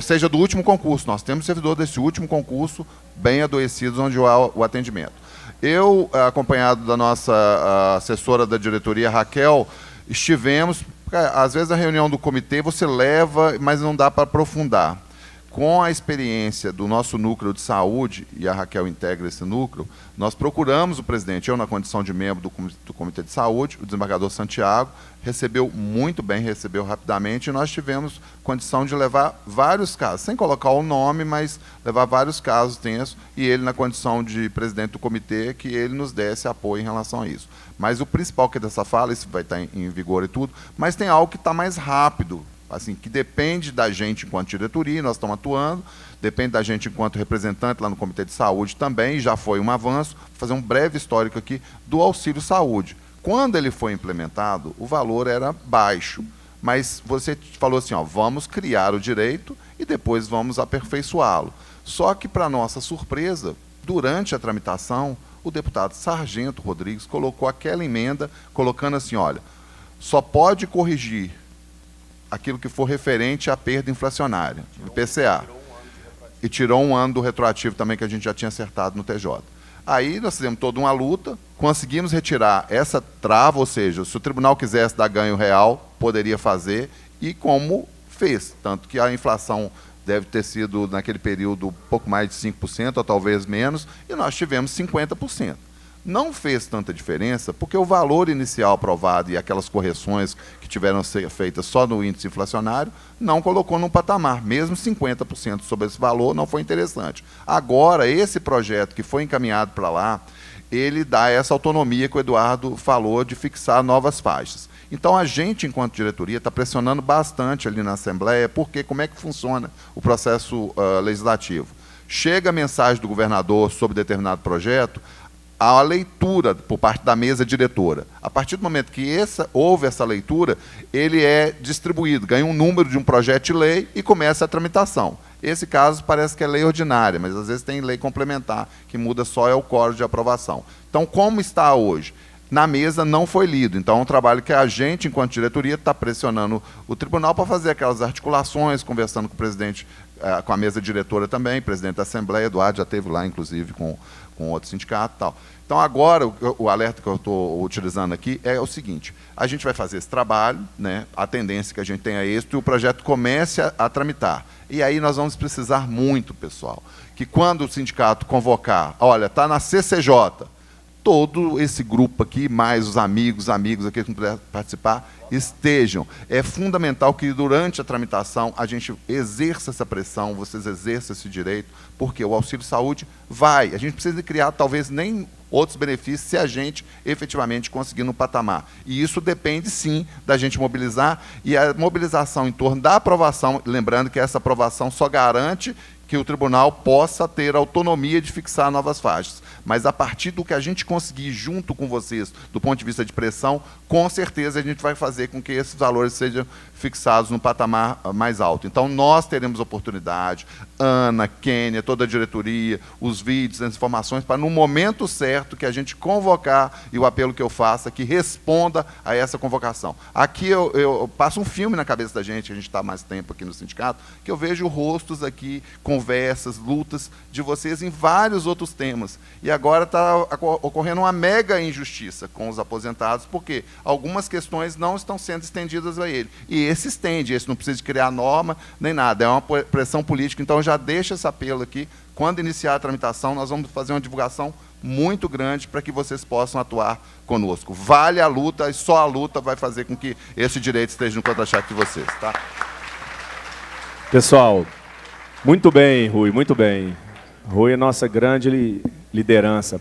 S8: seja do último concurso. Nós temos servidor desse último concurso, bem adoecidos, onde há o atendimento. Eu, acompanhado da nossa assessora da diretoria, Raquel, estivemos, às vezes a reunião do comitê você leva, mas não dá para aprofundar. Com a experiência do nosso núcleo de saúde, e a Raquel integra esse núcleo, nós procuramos o presidente, eu na condição de membro do Comitê de Saúde, o desembargador Santiago, recebeu muito bem, recebeu rapidamente, e nós tivemos condição de levar vários casos, sem colocar o nome, mas levar vários casos tensos, e ele na condição de presidente do comitê, que ele nos desse apoio em relação a isso. Mas o principal que é dessa fala, isso vai estar em vigor e tudo, mas tem algo que está mais rápido, assim, que depende da gente enquanto diretoria, nós estamos atuando, depende da gente enquanto representante lá no Comitê de Saúde também, já foi um avanço. Vou fazer um breve histórico aqui do auxílio saúde. Quando ele foi implementado, o valor era baixo, mas você falou assim, vamos criar o direito e depois vamos aperfeiçoá-lo. Só que, para nossa surpresa, durante a tramitação, o deputado Sargento Rodrigues colocou aquela emenda, colocando assim, olha, só pode corrigir aquilo que for referente à perda inflacionária, IPCA. E tirou um ano do retroativo também, que a gente já tinha acertado no TJ. Aí nós fizemos toda uma luta, conseguimos retirar essa trava, ou seja, se o tribunal quisesse dar ganho real, poderia fazer e como fez. Tanto que a inflação deve ter sido, naquele período, um pouco mais de 5%, ou talvez menos, e nós tivemos 50%. Não fez tanta diferença, porque o valor inicial aprovado e aquelas correções que tiveram a ser feitas só no índice inflacionário, não colocou num patamar. Mesmo 50% sobre esse valor não foi interessante. Agora, esse projeto que foi encaminhado para lá, ele dá essa autonomia que o Eduardo falou de fixar novas faixas. Então, a gente, enquanto diretoria, está pressionando bastante ali na Assembleia, porque como é que funciona o processo legislativo? Chega a mensagem do governador sobre determinado projeto, há a leitura por parte da mesa diretora. A partir do momento que houve essa leitura, ele é distribuído, ganha um número de um projeto de lei e começa a tramitação. Esse caso parece que é lei ordinária, mas às vezes tem lei complementar, que muda só é o quórum de aprovação. Então, como está hoje? Na mesa não foi lido. Então, é um trabalho que a gente, enquanto diretoria, está pressionando o tribunal para fazer aquelas articulações, conversando com o presidente, com a mesa diretora também, presidente da Assembleia, Eduardo já esteve lá, inclusive, com outro sindicato e tal. Então, agora, o alerta que eu estou utilizando aqui é o seguinte: a gente vai fazer esse trabalho, né, a tendência que a gente tenha êxito, e o projeto comece a tramitar. E aí nós vamos precisar muito, pessoal, que quando o sindicato convocar, olha, está na CCJ, todo esse grupo aqui, mais os amigos aqui que não puder participar, estejam. É fundamental que durante a tramitação a gente exerça essa pressão, vocês exerçam esse direito, porque o auxílio saúde vai. A gente precisa criar talvez nem outros benefícios se a gente efetivamente conseguir no patamar. E isso depende, sim, da gente mobilizar, e a mobilização em torno da aprovação, lembrando que essa aprovação só garante que o tribunal possa ter autonomia de fixar novas faixas. Mas, a partir do que a gente conseguir, junto com vocês, do ponto de vista de pressão, com certeza a gente vai fazer com que esses valores sejam fixados no patamar mais alto. Então, nós teremos oportunidade, Ana, Kênia, toda a diretoria, os vídeos, as informações, para, no momento certo, que a gente convocar, e o apelo que eu faço, que responda a essa convocação. Aqui eu passo um filme na cabeça da gente, a gente está há mais tempo aqui no sindicato, que eu vejo rostos aqui, conversas, lutas de vocês em vários outros temas. E agora está ocorrendo uma mega injustiça com os aposentados, porque algumas questões não estão sendo estendidas a ele. E esse estende, esse não precisa de criar norma nem nada, é uma pressão política. Então, já deixa esse apelo aqui. Quando iniciar a tramitação, nós vamos fazer uma divulgação muito grande para que vocês possam atuar conosco. Vale a luta, e só a luta vai fazer com que esse direito esteja no contra-cheque de vocês. Tá?
S5: Pessoal, muito bem, Rui, muito bem. Rui é nossa grande liderança.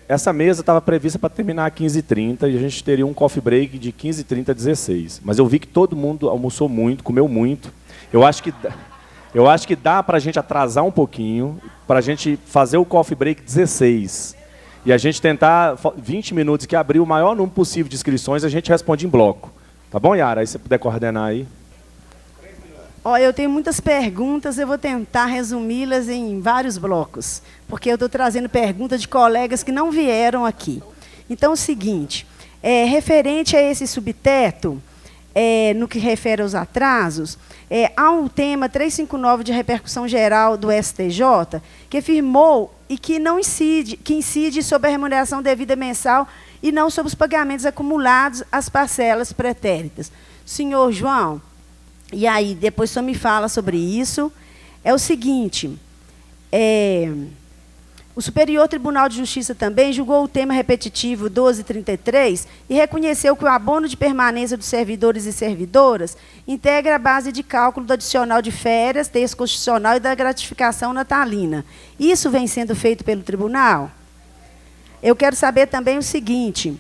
S5: Essa mesa estava prevista para terminar às 15h30 e a gente teria um coffee break de 15h30 a 16h. Mas eu vi que todo mundo almoçou muito, comeu muito. Eu acho que dá para a gente atrasar um pouquinho, para a gente fazer o coffee break 16. E a gente tentar, 20 minutos, que abrir o maior número possível de inscrições, a gente responde em bloco. Tá bom, Yara? Aí você puder coordenar aí.
S9: Olha, eu tenho muitas perguntas, eu vou tentar resumi-las em vários blocos, porque eu estou trazendo perguntas de colegas que não vieram aqui. Então, é o seguinte, referente a esse subteto, no que refere aos atrasos, há um tema 359 de repercussão geral do STJ, que afirmou e que incide sobre a remuneração devida mensal e não sobre os pagamentos acumulados às parcelas pretéritas. Senhor João, e aí, depois só me fala sobre isso. É o seguinte, o Superior Tribunal de Justiça também julgou o tema repetitivo 1233 e reconheceu que o abono de permanência dos servidores e servidoras integra a base de cálculo do adicional de férias, texto constitucional e da gratificação natalina. Isso vem sendo feito pelo tribunal? Eu quero saber também o seguinte,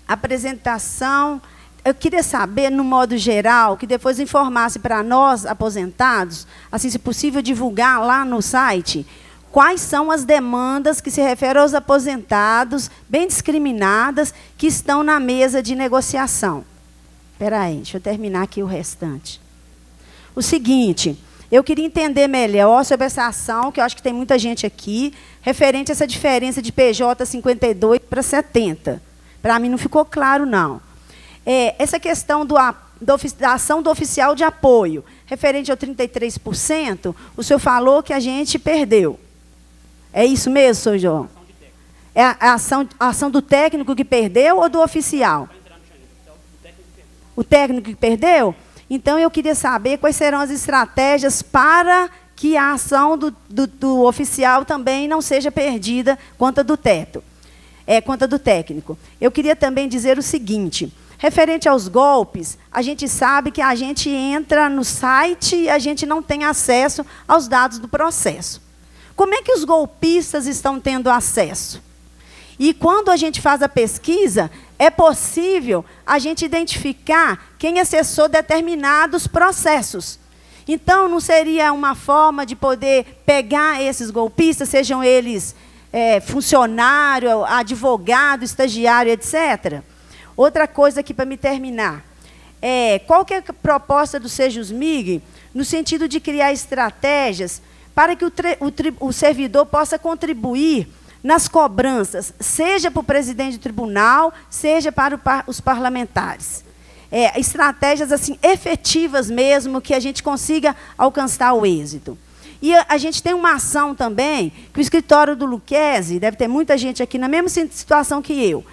S9: apresentação... Eu queria saber, no modo geral, que depois informasse para nós, aposentados, assim, se possível, divulgar lá no site, quais são as demandas que se referem aos aposentados, bem discriminadas, que estão na mesa de negociação. Espera aí, deixa eu terminar aqui o restante. O seguinte, eu queria entender melhor sobre essa ação, que eu acho que tem muita gente aqui, referente a essa diferença de PJ 52 para 70. Para mim não ficou claro, não. Essa questão da ação do oficial de apoio, referente ao 33%, o senhor falou que a gente perdeu. É isso mesmo, senhor João? É a ação do técnico que perdeu ou do oficial? O técnico que perdeu? Então, eu queria saber quais serão as estratégias para que a ação do oficial também não seja perdida quanto a do quanto a do técnico. Eu queria também dizer o seguinte, referente aos golpes, a gente sabe que a gente entra no site e a gente não tem acesso aos dados do processo. Como é que os golpistas estão tendo acesso? E quando a gente faz a pesquisa, é possível a gente identificar quem acessou determinados processos. Então, não seria uma forma de poder pegar esses golpistas, sejam eles funcionário, advogado, estagiário, etc.? Outra coisa aqui para me terminar. Qual que é a proposta do Sejusmig no sentido de criar estratégias para que o servidor possa contribuir nas cobranças, seja para o presidente do tribunal, seja para os parlamentares? Estratégias assim, efetivas mesmo, que a gente consiga alcançar o êxito. E a gente tem uma ação também, que o escritório do Lucchesi, deve ter muita gente aqui na mesma situação que eu,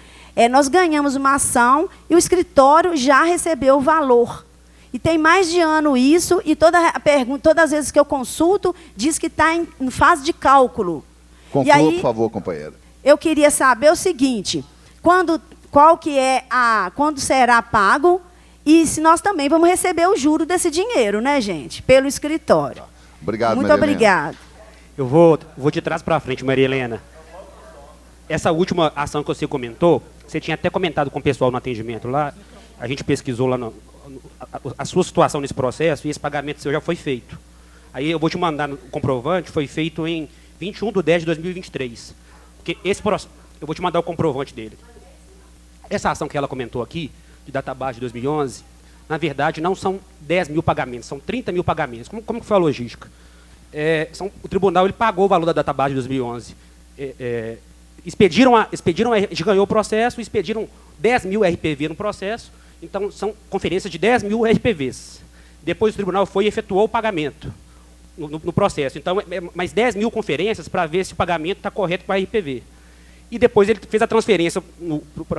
S9: nós ganhamos uma ação e o escritório já recebeu o valor. E tem mais de ano isso, e todas as vezes que eu consulto, diz que está em fase de cálculo.
S8: Conclua, por favor, companheira.
S9: Eu queria saber o seguinte, quando será pago e se nós também vamos receber o juro desse dinheiro, né, gente? Pelo escritório.
S8: Obrigado,
S9: Muito
S8: Maria
S9: obrigada.
S4: Eu vou de trás para frente, Maria Helena. Essa última ação que você comentou, você tinha até comentado com o pessoal no atendimento lá, a gente pesquisou lá a sua situação nesse processo e esse pagamento seu já foi feito. Aí eu vou te mandar o comprovante, foi feito em 21/10/2023. Porque esse processo, eu vou te mandar o comprovante dele. Essa ação que ela comentou aqui, de database de 2011, na verdade não são 10 mil pagamentos, são 30 mil pagamentos. Como que foi a logística? O tribunal ele pagou o valor da database de 2011. A gente ganhou o processo, expediram 10 mil RPV no processo, então são conferências de 10 mil RPVs. Depois o tribunal foi e efetuou o pagamento no processo. Então, mais 10 mil conferências para ver se o pagamento está correto com a RPV. E depois ele fez a transferência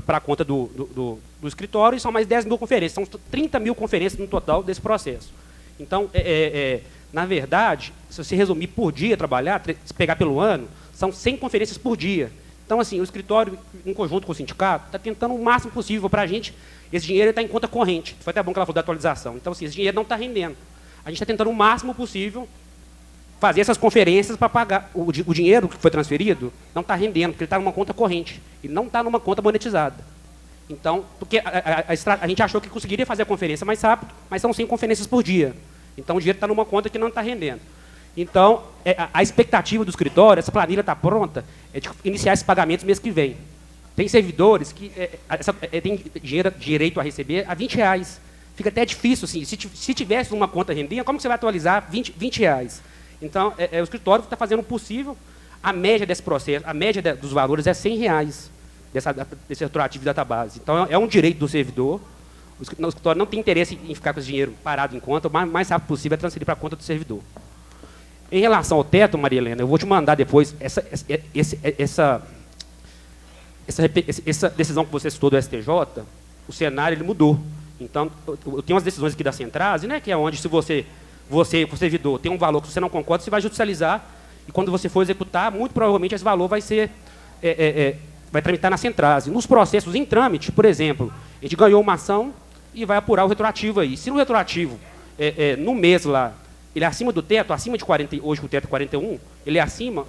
S4: para a conta do escritório e são mais 10 mil conferências. São 30 mil conferências no total desse processo. Então, na verdade, se você resumir por dia trabalhar, se pegar pelo ano, são 100 conferências por dia. Então, assim, o escritório, em conjunto com o sindicato, está tentando o máximo possível para a gente. Esse dinheiro está em conta corrente. Foi até bom que ela falou da atualização. Então, assim, esse dinheiro não está rendendo. A gente está tentando o máximo possível fazer essas conferências para pagar. O dinheiro que foi transferido não está rendendo, porque ele está numa conta corrente. Ele não está numa conta monetizada. Então, porque a gente achou que conseguiria fazer a conferência mais rápido, mas são 100 conferências por dia. Então, o dinheiro está numa conta que não está rendendo. Então, a expectativa do escritório, essa planilha está pronta, é de iniciar esses pagamentos mês que vem. Tem servidores que têm direito a receber a R$20. Fica até difícil, assim, se tivesse uma conta rendendo, como que você vai atualizar R$20? Então, o escritório está fazendo o possível. A média desse processo, a média dos valores é R$100 desse retroativo de database. Então, é um direito do servidor. O escritório não tem interesse em ficar com esse dinheiro parado em conta, o mais rápido possível é transferir para a conta do servidor. Em relação ao teto, Maria Helena, eu vou te mandar depois essa decisão que você citou do STJ, o cenário ele mudou. Então, eu tenho umas decisões aqui da Centrase, né, que é onde se você, o servidor, tem um valor que você não concorda, você vai judicializar, e quando você for executar, muito provavelmente esse valor vai ser, vai tramitar na Centrase. Nos processos em trâmite, por exemplo, a gente ganhou uma ação e vai apurar o retroativo aí. Se no retroativo, no mês lá, ele é acima do teto, acima de 40, hoje o teto é 41, ele é acima,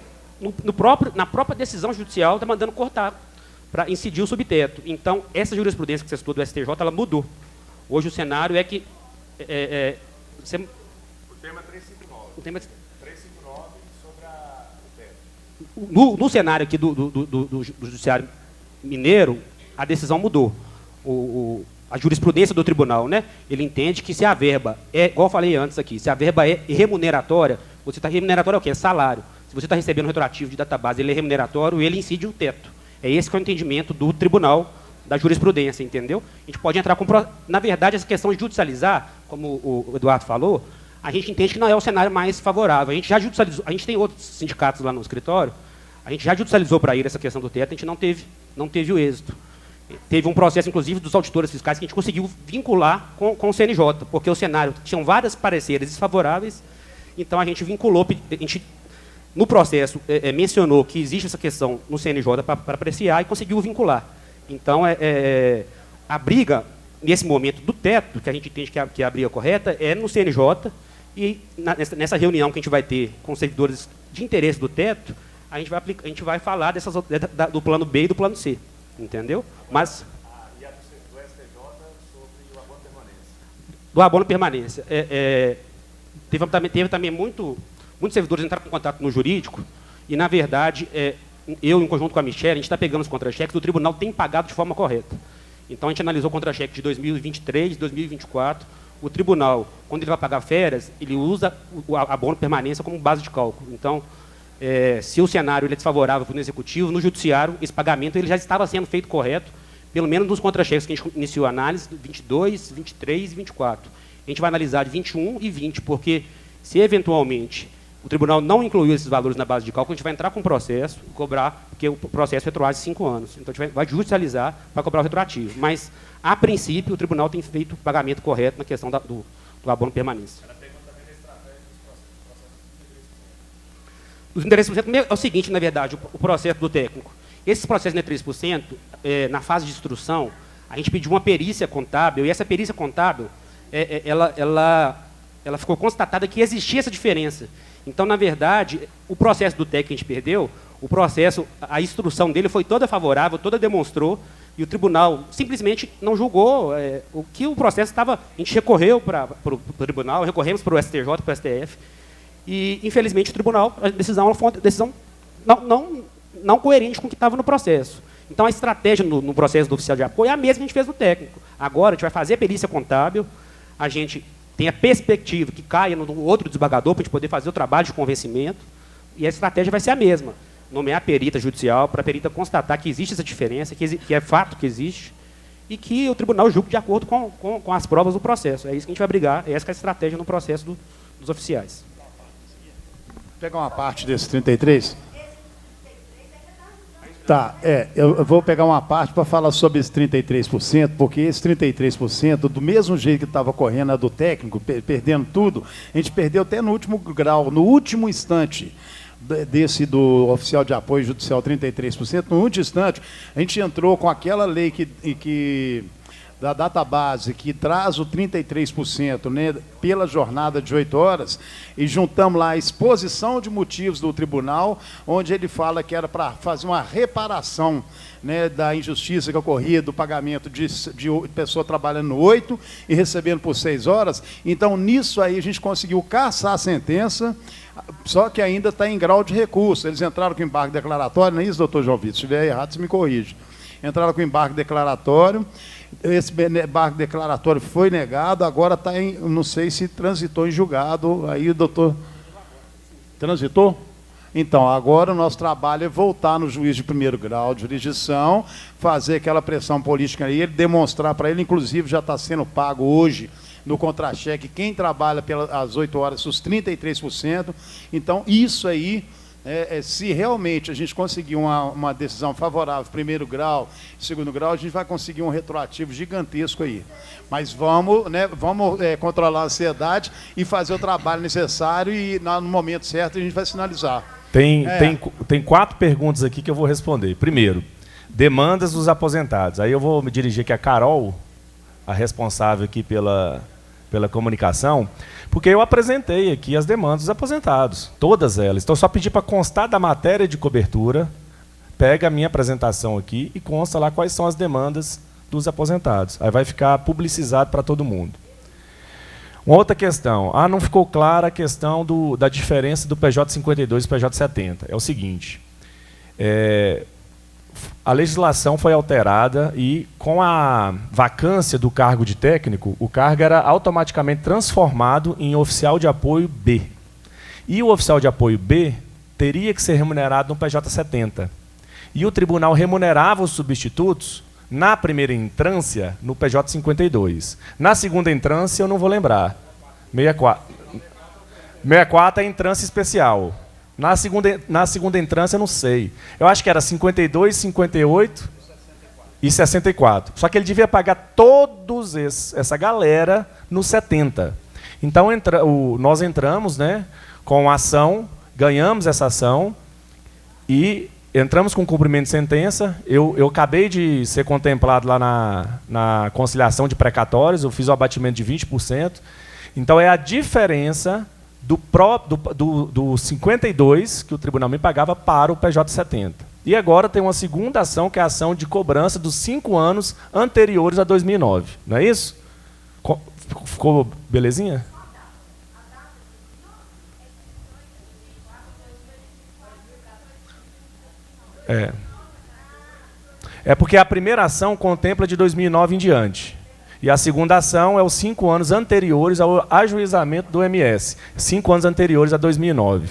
S4: na própria decisão judicial está mandando cortar, para incidir o subteto. Então, essa jurisprudência que você citou do STJ, ela mudou. Hoje o cenário é que... o tema 359. O tema 359 sobre o teto. No cenário aqui do Judiciário Mineiro, a decisão mudou. A jurisprudência do tribunal, né? Ele entende que se a verba igual eu falei antes aqui, se a verba é remuneratória, você está remuneratório é o quê? É salário. Se você está recebendo um retroativo de database, ele é remuneratório, ele incide o teto. É esse que é o entendimento do tribunal, da jurisprudência, entendeu? A gente pode entrar com... Na verdade, essa questão de judicializar, como o Eduardo falou, a gente entende que não é o cenário mais favorável. A gente já judicializou, a gente tem outros sindicatos lá no escritório, A gente já judicializou para ele essa questão do teto, a gente não teve o êxito. Teve um processo, inclusive, dos auditores fiscais que a gente conseguiu vincular com o CNJ, porque o cenário tinham vários pareceres desfavoráveis, então a gente vinculou, no processo mencionou que existe essa questão no CNJ para apreciar e conseguiu vincular. Então, a briga, nesse momento do teto, que a gente entende que a briga correta, é no CNJ, e nessa reunião que a gente vai ter com os servidores de interesse do teto, a gente vai falar do plano B e do plano C. Entendeu? Mas
S5: e a do STJ sobre o abono permanência?
S4: Do abono permanência. Teve também muitos servidores entraram em contato no jurídico e, na verdade, eu, em conjunto com a Michelle, a gente está pegando os contra-cheques, o tribunal tem pagado de forma correta. Então, a gente analisou o contra-cheque de 2023, 2024. O tribunal, quando ele vai pagar férias, ele usa o abono permanência como base de cálculo. Então, se o cenário ele é desfavorável para o executivo, no judiciário, esse pagamento ele já estava sendo feito correto, pelo menos nos contra-cheques que a gente iniciou a análise, 22, 23 e 24. A gente vai analisar de 21 e 20, porque se eventualmente o tribunal não incluiu esses valores na base de cálculo, a gente vai entrar com um processo e cobrar, porque o processo retroage 5 anos. Então, a gente vai judicializar para cobrar o retroativo. Mas, a princípio, o tribunal tem feito o pagamento correto na questão do abono permanência. Os interesses é o seguinte, na verdade, o processo do técnico. Esses processos de 3%, na fase de instrução, a gente pediu uma perícia contábil, e essa perícia contábil, ela ficou constatada que existia essa diferença. Então, na verdade, o processo do técnico que a gente perdeu, a instrução dele foi toda favorável, toda demonstrou, e o tribunal simplesmente não julgou o que o processo estava. A gente recorreu para o tribunal, recorremos para o STJ, para o STF, e, infelizmente, o tribunal, a decisão foi uma decisão não coerente com o que estava no processo. Então, a estratégia no processo do oficial de apoio é a mesma que a gente fez no técnico. Agora, a gente vai fazer a perícia contábil, a gente tem a perspectiva que caia no outro desembargador para a gente poder fazer o trabalho de convencimento, e a estratégia vai ser a mesma. Nomear a perita judicial para a perita constatar que existe essa diferença, que é fato que existe, e que o tribunal julgue de acordo com as provas do processo. É isso que a gente vai brigar, essa é a estratégia no processo dos oficiais.
S7: Vou pegar uma parte desse 33. Tá, eu vou pegar uma parte para falar sobre esse 33%, porque esse 33%, do mesmo jeito que estava correndo a do técnico, perdendo tudo, a gente perdeu até no último grau, no último instante desse do oficial de apoio judicial 33%, no último instante, a gente entrou com aquela lei da database que traz o 33%, né, pela jornada de 8 horas, e juntamos lá a exposição de motivos do tribunal, onde ele fala que era para fazer uma reparação, né, da injustiça que ocorria do pagamento de pessoa trabalhando 8 e recebendo por 6 horas. Então, nisso aí, a gente conseguiu cassar a sentença, só que ainda está em grau de recurso. Eles entraram com embargo declaratório, não é isso, doutor João Vitor? Se estiver errado, você me corrige. Entraram com embargo declaratório, esse embargo declaratório foi negado, agora está em, não sei se transitou em julgado, aí o doutor... Transitou? Então, agora o nosso trabalho é voltar no juiz de primeiro grau de jurisdição, fazer aquela pressão política aí, ele demonstrar para ele, inclusive já está sendo pago hoje no contra-cheque, quem trabalha pelas 8 horas, os 33%. Então, isso aí, se realmente a gente conseguir uma decisão favorável, primeiro grau, segundo grau, a gente vai conseguir um retroativo gigantesco aí. Mas vamos controlar a ansiedade e fazer o trabalho necessário e, no momento certo, a gente vai sinalizar.
S10: Tem 4 perguntas aqui que eu vou responder. Primeiro, demandas dos aposentados. Aí eu vou me dirigir aqui a Carol, a responsável aqui pela comunicação, porque eu apresentei aqui as demandas dos aposentados, todas elas. Então, só pedir para constar da matéria de cobertura, pega a minha apresentação aqui e consta lá quais são as demandas dos aposentados. Aí vai ficar publicizado para todo mundo. Uma outra questão. Não ficou clara a questão da diferença do PJ 52 e PJ 70. É o seguinte, a legislação foi alterada e, com a vacância do cargo de técnico, o cargo era automaticamente transformado em oficial de apoio B. E o oficial de apoio B teria que ser remunerado no PJ 70. E o tribunal remunerava os substitutos, na primeira entrância, no PJ 52. Na segunda entrância, eu não vou lembrar. 64 é entrância especial. Na segunda entrância, eu não sei. Eu acho que era 52, 58 e 64. Só que ele devia pagar todos essa galera no 70. Então, nós entramos, né, com a ação, ganhamos essa ação e entramos com cumprimento de sentença. Eu acabei de ser contemplado lá na conciliação de precatórios, eu fiz o abatimento de 20%. Então, é a diferença do 52 que o tribunal me pagava para o PJ 70. E agora tem uma segunda ação, que é a ação de cobrança dos 5 anos anteriores a 2009. Não é isso? Ficou belezinha? É porque a primeira ação contempla de 2009 em diante. E a segunda ação é os 5 anos anteriores ao ajuizamento do MS. 5 anos anteriores a 2009.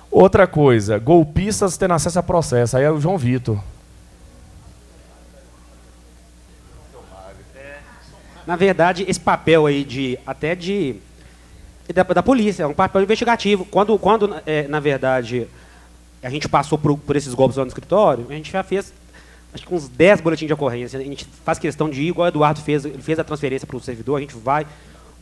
S10: Outra coisa, golpistas tendo acesso a processo. Aí é o João Vitor.
S4: Na verdade, esse papel aí da polícia, é um papel investigativo. Quando na verdade, a gente passou por esses golpes lá no escritório, a gente já fez, acho que uns 10 boletins de ocorrência. A gente faz questão de ir, igual o Eduardo fez, ele fez a transferência para o servidor, a gente vai,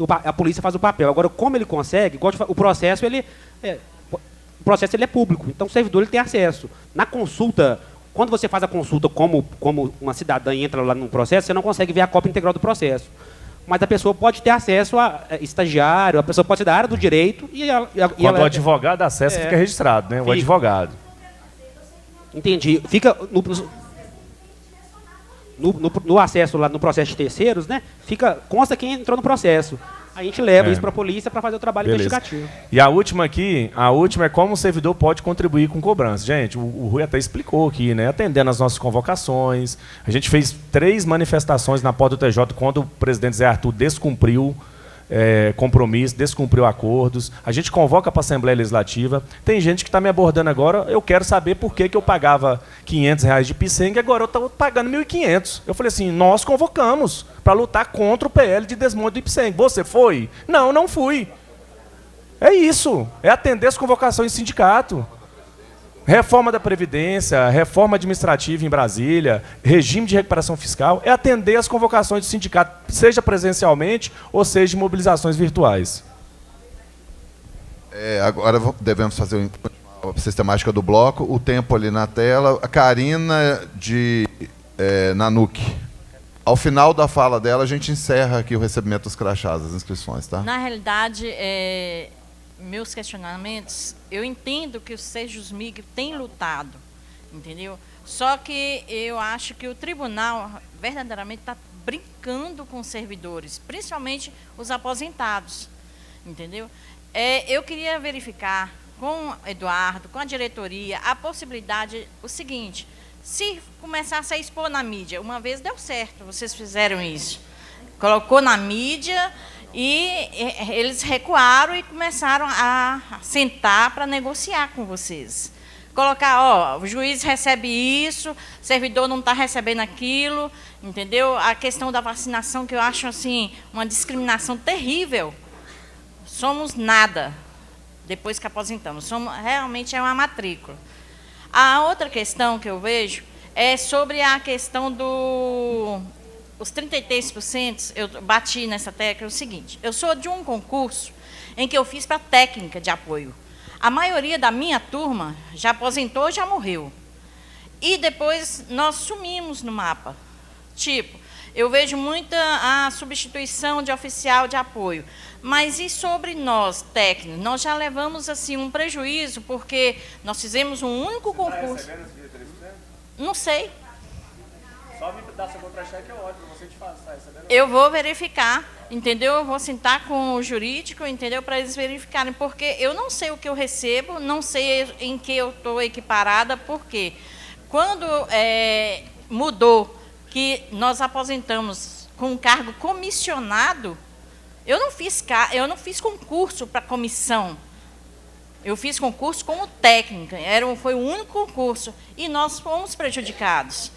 S4: a polícia faz o papel. Agora, como ele consegue, o processo, ele é público, então o servidor ele tem acesso. Na consulta, quando você faz a consulta como uma cidadã e entra lá no processo, você não consegue ver a cópia integral do processo. Mas a pessoa pode ter acesso a estagiário, a pessoa pode ser da área do direito
S10: Quando o advogado acessa, fica registrado, né? O advogado.
S4: Entendi. Fica no acesso lá no processo de terceiros, né? Consta quem entrou no processo. A gente leva isso para a polícia para fazer o trabalho investigativo.
S10: E a última é como o servidor pode contribuir com cobrança. Gente, o Rui até explicou aqui, né? Atendendo às nossas convocações. A gente fez 3 manifestações na porta do TJ quando o presidente Zé Arthur descumpriu compromisso, descumpriu acordos. A gente convoca para a Assembleia Legislativa. Tem gente que está me abordando agora, eu quero saber por que eu pagava R$500 de PICENG e agora eu estou pagando R$1.500. Eu falei assim, nós convocamos para lutar contra o PL de desmonte do IPSENG. Você foi? Não, não fui. É isso, é atender as convocações do sindicato. Reforma da Previdência, reforma administrativa em Brasília, regime de recuperação fiscal, é atender as convocações do sindicato, seja presencialmente ou seja de mobilizações virtuais.
S8: Agora devemos fazer a sistemática do bloco, o tempo ali na tela. A Karina de Nanuque. Ao final da fala dela, a gente encerra aqui o recebimento dos crachás, das inscrições, tá?
S11: Na realidade, meus questionamentos, eu entendo que o Sejusmig tem lutado, entendeu? Só que eu acho que o tribunal verdadeiramente está brincando com os servidores, principalmente os aposentados, entendeu? Eu queria verificar com o Eduardo, com a diretoria, a possibilidade, o seguinte, se começasse a expor na mídia, uma vez deu certo, vocês fizeram isso, colocou na mídia e eles recuaram e começaram a sentar para negociar com vocês. Colocar, o juiz recebe isso, o servidor não está recebendo aquilo, entendeu? A questão da vacinação, que eu acho assim uma discriminação terrível. Somos nada depois que aposentamos. Realmente é uma matrícula. A outra questão que eu vejo é sobre a questão os 33%, eu bati nessa tecla, é o seguinte, eu sou de um concurso em que eu fiz para técnica de apoio. A maioria da minha turma já aposentou, já morreu. E depois nós sumimos no mapa. Tipo, eu vejo muita a substituição de oficial de apoio. Mas e sobre nós, técnicos? Nós já levamos assim um prejuízo, porque nós fizemos um único concurso. Você está recebendo esse 33%? Não sei. Só me dar seu contra-cheque, você te faz, tá recebendo? Eu vou verificar, entendeu? Eu vou sentar com o jurídico, entendeu? Para eles verificarem, porque eu não sei o que eu recebo, não sei em que eu estou equiparada, porque quando mudou que nós aposentamos com um cargo comissionado, eu não fiz concurso para comissão. Eu fiz concurso como técnica, foi o único concurso, e nós fomos prejudicados.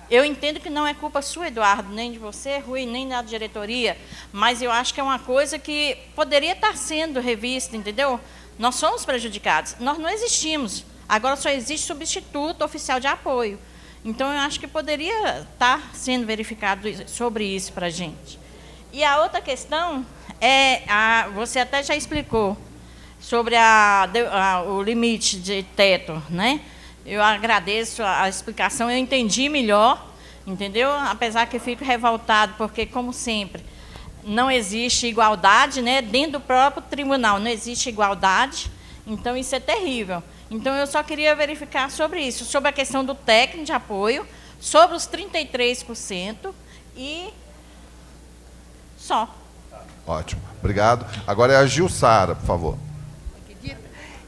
S11: Eu entendo que não é culpa sua, Eduardo, nem de você, Rui, nem da diretoria, mas eu acho que é uma coisa que poderia estar sendo revista, entendeu? Nós somos prejudicados, nós não existimos. Agora só existe substituto oficial de apoio. Então, eu acho que poderia estar sendo verificado sobre isso para a gente. E a outra questão é, você até já explicou, sobre o limite de teto, né? Eu agradeço a explicação, eu entendi melhor, entendeu? Apesar que eu fico revoltado, porque, como sempre, não existe igualdade, né? Dentro do próprio tribunal não existe igualdade, então isso é terrível. Então, eu só queria verificar sobre isso, sobre a questão do técnico de apoio, sobre os 33% e só.
S8: Ótimo, obrigado. Agora é a Gilsara, por favor.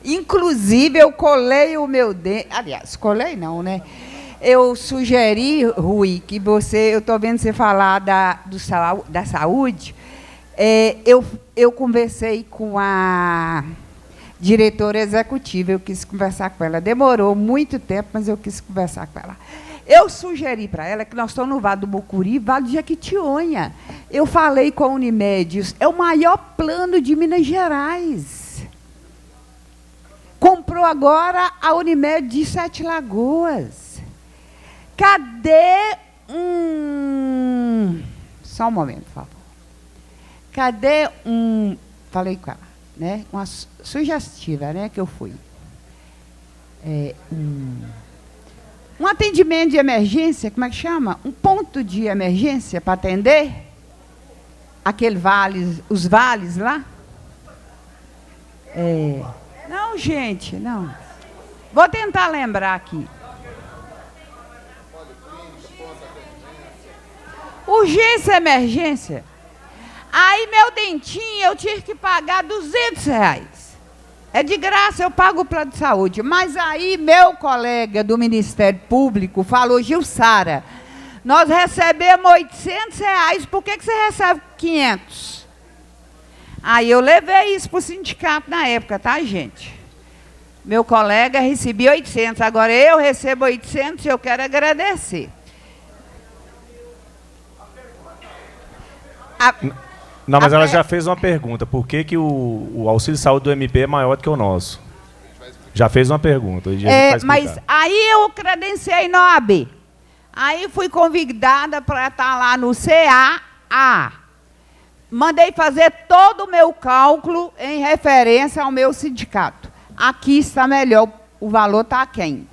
S12: Inclusive, eu colei o meu dente. Aliás, colei não, né? Eu sugeri, Rui, que você. Eu estou vendo você falar da saúde. Eu conversei com a diretora executiva, eu quis conversar com ela. Demorou muito tempo, mas eu quis conversar com ela. Eu sugeri para ela que nós estamos no Vale do Mucuri, Vale do Jequitinhonha. Eu falei com a Unimed, é o maior plano de Minas Gerais. Comprou agora a Unimed de Sete Lagoas. Cadê Só um momento, por favor. Cadê falei com ela, né? Uma sugestiva, né, que eu fui. Um atendimento de emergência, como é que chama? Um ponto de emergência para atender os vales lá. Não, gente, não. Vou tentar lembrar aqui. Urgência, emergência. Aí, meu dentinho, eu tive que pagar R$200. É de graça, eu pago o plano de saúde. Mas aí, meu colega do Ministério Público falou, Gilsara, nós recebemos R$800, por que você recebe 500? Aí eu levei isso para o sindicato na época, tá, gente? Meu colega recebia 800, agora eu recebo 800 e eu quero agradecer.
S10: Não, mas ela já fez uma pergunta. Por que o auxílio de saúde do MP é maior do que o nosso? Já fez uma pergunta.
S12: Mas aí eu credenciei no OAB. Aí fui convidada para estar lá no CAA. Mandei fazer todo o meu cálculo em referência ao meu sindicato. Aqui está melhor, o valor está aquém.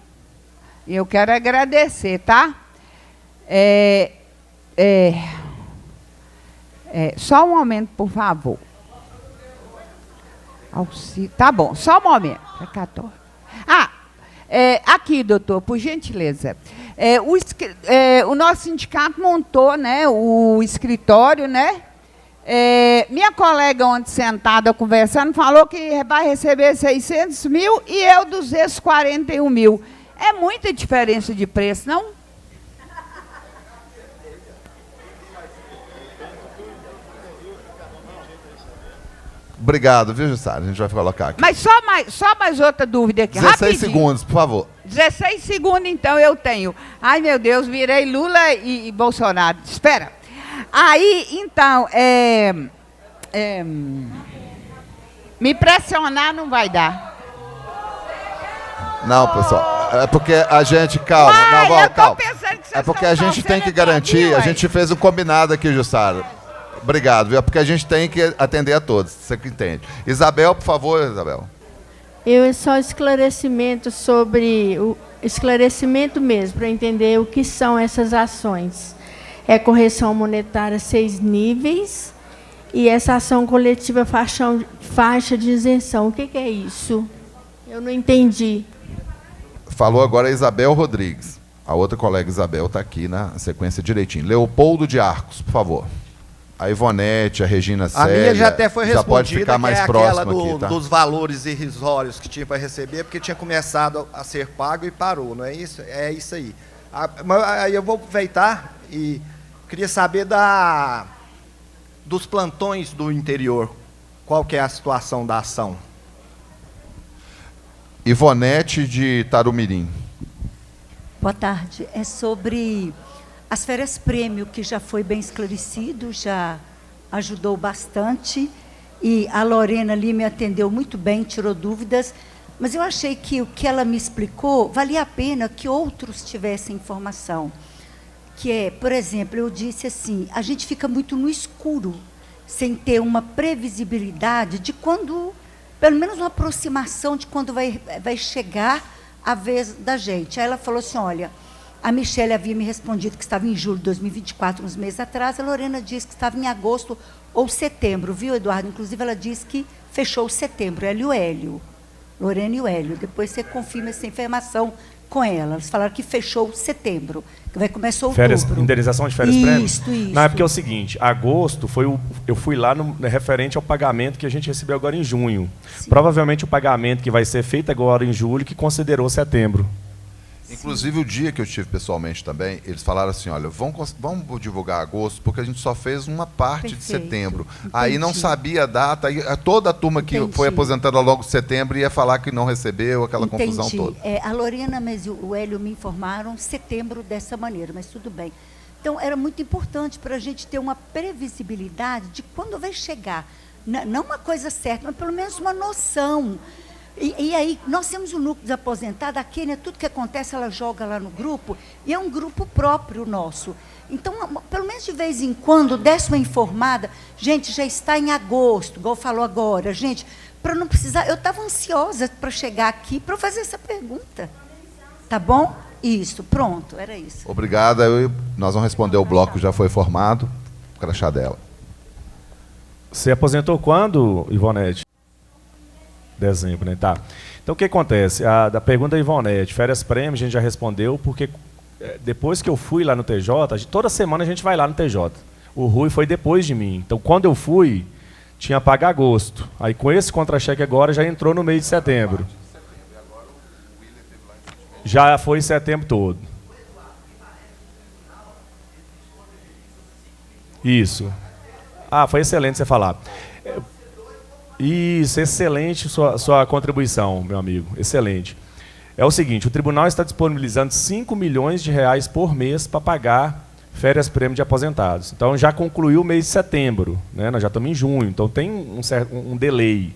S12: Eu quero agradecer, tá? Só um momento, por favor. Tá bom, só um momento. Aqui, doutor, por gentileza. O nosso sindicato montou, né, o escritório, né? Minha colega ontem sentada conversando falou que vai receber 600 mil e eu 241 mil. É muita diferença de preço, não?
S8: Obrigado, viu, Jussara? A gente vai colocar aqui.
S12: Mas só mais outra dúvida aqui.
S8: 16
S12: rapidinho.
S8: segundos, por favor.
S12: 16 segundos, então, eu tenho. Ai, meu Deus, virei Lula e Bolsonaro. Espera. Aí, então, me pressionar não vai dar.
S8: Não, pessoal, é porque a gente... Calma, calma. É porque a gente tem que garantir, a gente fez um combinado aqui, Jussara. Obrigado, viu? É porque a gente tem que atender a todos, você que entende. Isabel, por favor, Isabel.
S13: Eu só esclarecimento sobre... esclarecimento mesmo, para entender o que são essas ações. É correção monetária 6 níveis e essa ação coletiva faixa de isenção. O que é isso? Eu não entendi.
S8: Falou agora a Isabel Rodrigues. A outra colega Isabel está aqui na sequência direitinho. Leopoldo de Arcos, por favor. A Ivonete, a Regina Célia.
S14: A minha já até foi respondida,
S8: já pode ficar mais próximo aqui, tá?
S14: Dos valores irrisórios que tinha para receber, porque tinha começado a ser pago e parou, não é isso? É isso aí. Aí eu vou aproveitar e queria saber dos plantões do interior. Qual que é a situação da ação?
S8: Ivonete de Tarumirim.
S15: Boa tarde. É sobre As férias prêmio, que já foi bem esclarecido, já ajudou bastante, e a Lorena ali me atendeu muito bem, tirou dúvidas, mas eu achei que o que ela me explicou valia a pena que outros tivessem informação. Que é, por exemplo, eu disse assim, a gente fica muito no escuro, sem ter uma previsibilidade de quando, pelo menos uma aproximação de quando vai chegar a vez da gente. Aí ela falou assim, olha, a Michele havia me respondido que estava em julho de 2024, uns meses atrás, a Lorena disse que estava em agosto ou setembro, viu, Eduardo? Inclusive, ela disse que fechou setembro, ela e o Hélio. Lorena e o Hélio. Depois você confirma essa informação com ela. Eles falaram que fechou setembro, que vai começar outubro.
S10: Indenização de férias prêmios?
S15: Isso.
S10: Não, é porque é o seguinte, agosto, eu fui lá referente ao pagamento que a gente recebeu agora em junho. Sim. Provavelmente o pagamento que vai ser feito agora em julho, que considerou setembro.
S8: Inclusive, o dia que eu estive pessoalmente também, eles falaram assim, olha, vamos divulgar agosto, porque a gente só fez uma parte de setembro. Entendi. Aí não sabia a data, aí toda a turma que foi aposentada ao longo de setembro ia falar que não recebeu, aquela confusão toda.
S15: A Lorena e o Hélio me informaram setembro dessa maneira, mas tudo bem. Então, era muito importante para a gente ter uma previsibilidade de quando vai chegar. Não uma coisa certa, mas pelo menos uma noção. E aí, nós temos um núcleo de aposentados, a Kênia, tudo que acontece, ela joga lá no grupo, e é um grupo próprio nosso. Então, pelo menos de vez em quando, desse uma informada, gente, já está em agosto, igual falou agora, gente, para não precisar, eu estava ansiosa para chegar aqui para fazer essa pergunta. Tá bom? Isso, pronto, era isso.
S8: Obrigada, nós vamos responder, o bloco já foi formado, o crachá dela.
S10: Você aposentou quando, Ivonete? Dezembro, né? Tá. Então, o que acontece? Da pergunta da Ivonete, férias prêmio, a gente já respondeu, porque depois que eu fui lá no TJ, toda semana a gente vai lá no TJ. O Rui foi depois de mim. Então, quando eu fui, tinha pago agosto. Aí, com esse contra-cheque agora, já entrou no mês de setembro. Já foi setembro todo. Isso. Foi excelente você falar. Isso, excelente sua contribuição, meu amigo, excelente. É o seguinte, o tribunal está disponibilizando 5 milhões de reais por mês para pagar férias prêmio de aposentados. Então, já concluiu o mês de setembro, né? Nós já estamos em junho, então tem um delay.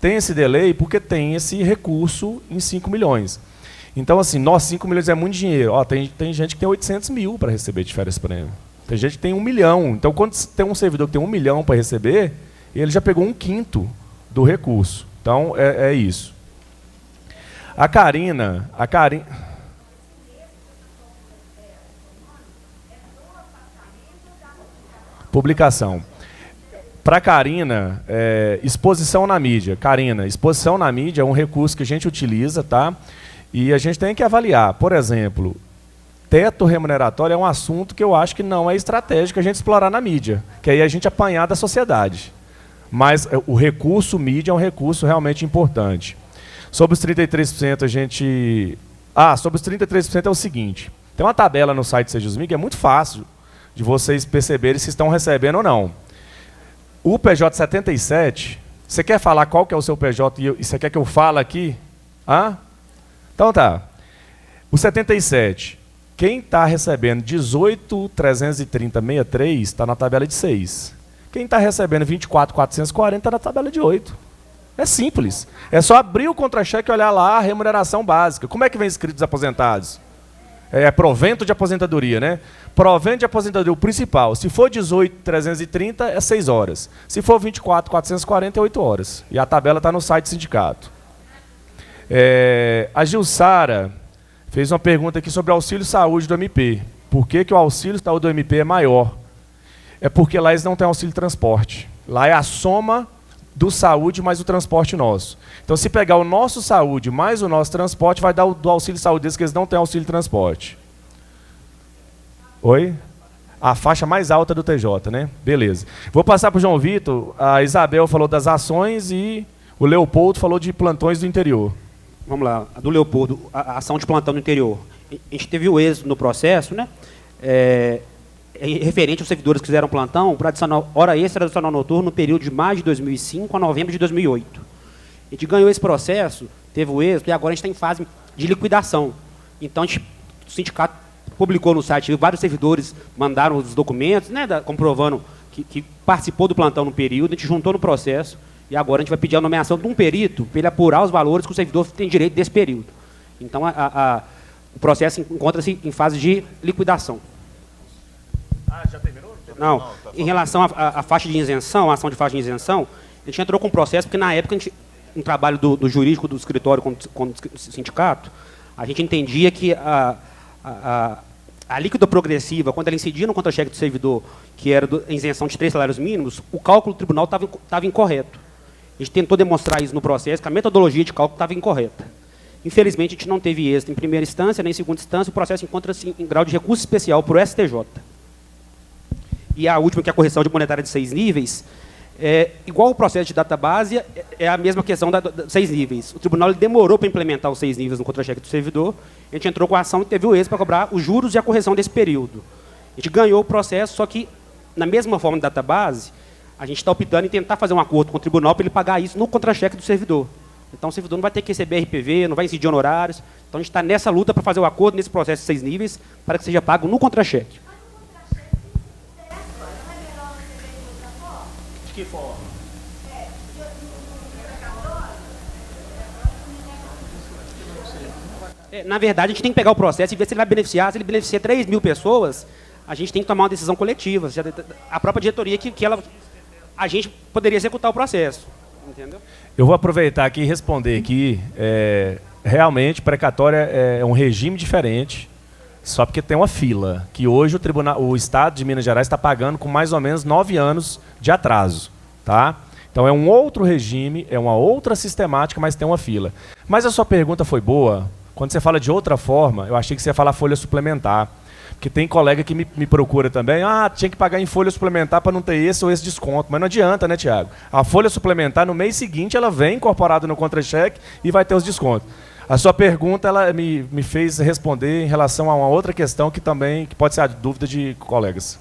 S10: Tem esse delay porque tem esse recurso em 5 milhões. Então, assim, 5 milhões é muito dinheiro. Tem gente que tem 800 mil para receber de férias prêmio. Tem gente que tem 1 milhão. Então, quando tem um servidor que tem 1 milhão para receber, ele já pegou 1/5 do recurso. Então, é isso. A Karina... Publicação. Para a Karina, exposição na mídia. Karina, exposição na mídia é um recurso que a gente utiliza, tá? E a gente tem que avaliar. Por exemplo, teto remuneratório é um assunto que eu acho que não é estratégico a gente explorar na mídia, que aí a gente apanhar da sociedade. Mas o recurso mídia é um recurso realmente importante. Sobre os 33%, a gente... sobre os 33% é o seguinte. Tem uma tabela no site Sejusmig que é muito fácil de vocês perceberem se estão recebendo ou não. O PJ 77, você quer falar qual que é o seu PJ e você quer que eu fale aqui? Então tá. O 77, quem está recebendo 18.330,63 está na tabela de 6. Quem está recebendo 24.440 está na tabela de 8. É simples. É só abrir o contra-cheque e olhar lá a remuneração básica. Como é que vem escrito dos aposentados? É provento de aposentadoria, né? Provento de aposentadoria, o principal. Se for 18.330, é 6 horas. Se for 24.440, é 8 horas. E a tabela está no site do sindicato. A Gilsara fez uma pergunta aqui sobre o auxílio saúde do MP. Por que o auxílio saúde do MP é maior? É porque lá eles não têm auxílio transporte. Lá é a soma do saúde mais o transporte nosso. Então, se pegar o nosso saúde mais o nosso transporte, vai dar do auxílio saúde deles, que eles não têm auxílio transporte. Oi? A faixa mais alta do TJ, né? Beleza. Vou passar para o João Vitor. A Isabel falou das ações e o Leopoldo falou de plantões do interior.
S4: Vamos lá. A do Leopoldo, a ação de plantão no interior. A gente teve o êxito no processo, né? Referente aos servidores que fizeram plantão, para hora extra adicional noturno no período de maio de 2005 a novembro de 2008. A gente ganhou esse processo, teve o êxito, e agora a gente está em fase de liquidação. Então, o sindicato publicou no site, vários servidores mandaram os documentos, né, comprovando que participou do plantão no período, a gente juntou no processo, e agora a gente vai pedir a nomeação de um perito para ele apurar os valores que o servidor tem direito desse período. Então, o processo encontra-se em fase de liquidação.
S10: Ah, já terminou?
S4: Não, em relação à faixa de isenção, a ação de faixa de isenção, a gente entrou com o processo, porque na época, um trabalho do jurídico do escritório com o sindicato, a gente entendia que a líquida progressiva, quando ela incidia no contra-cheque do servidor, que era a isenção de 3 salários mínimos, o cálculo do tribunal estava incorreto. A gente tentou demonstrar isso no processo, que a metodologia de cálculo estava incorreta. Infelizmente, a gente não teve êxito em primeira instância, nem em segunda instância, o processo encontra-se em grau de recurso especial para o STJ. E a última, que é a correção de monetária de 6 níveis, igual o processo de database, é a mesma questão da 6 níveis. O tribunal demorou para implementar os 6 níveis no contra-cheque do servidor, a gente entrou com a ação e teve o êxito para cobrar os juros e a correção desse período. A gente ganhou o processo, só que, na mesma forma de database, a gente está optando em tentar fazer um acordo com o tribunal para ele pagar isso no contra-cheque do servidor. Então, o servidor não vai ter que receber RPV, não vai incidir honorários. Então, a gente está nessa luta para fazer o acordo nesse processo de 6 níveis para que seja pago no contra-cheque. De que forma? Na verdade, a gente tem que pegar o processo e ver se ele vai beneficiar. Se ele beneficia 3 mil pessoas, a gente tem que tomar uma decisão coletiva. A própria diretoria a gente poderia executar o processo. Entendeu?
S10: Eu vou aproveitar aqui e responder aqui. Realmente, precatória é um regime diferente, só porque tem uma fila, que hoje o Estado de Minas Gerais está pagando com mais ou menos 9 anos de atraso. Tá? Então é um outro regime, é uma outra sistemática, mas tem uma fila. Mas a sua pergunta foi boa. Quando você fala de outra forma, eu achei que você ia falar folha suplementar. Porque tem colega que me procura também, tinha que pagar em folha suplementar para não ter esse ou esse desconto. Mas não adianta, né, Tiago? A folha suplementar, no mês seguinte, ela vem incorporada no contra-cheque e vai ter os descontos. A sua pergunta, ela me fez responder em relação a uma outra questão que pode ser a dúvida de colegas.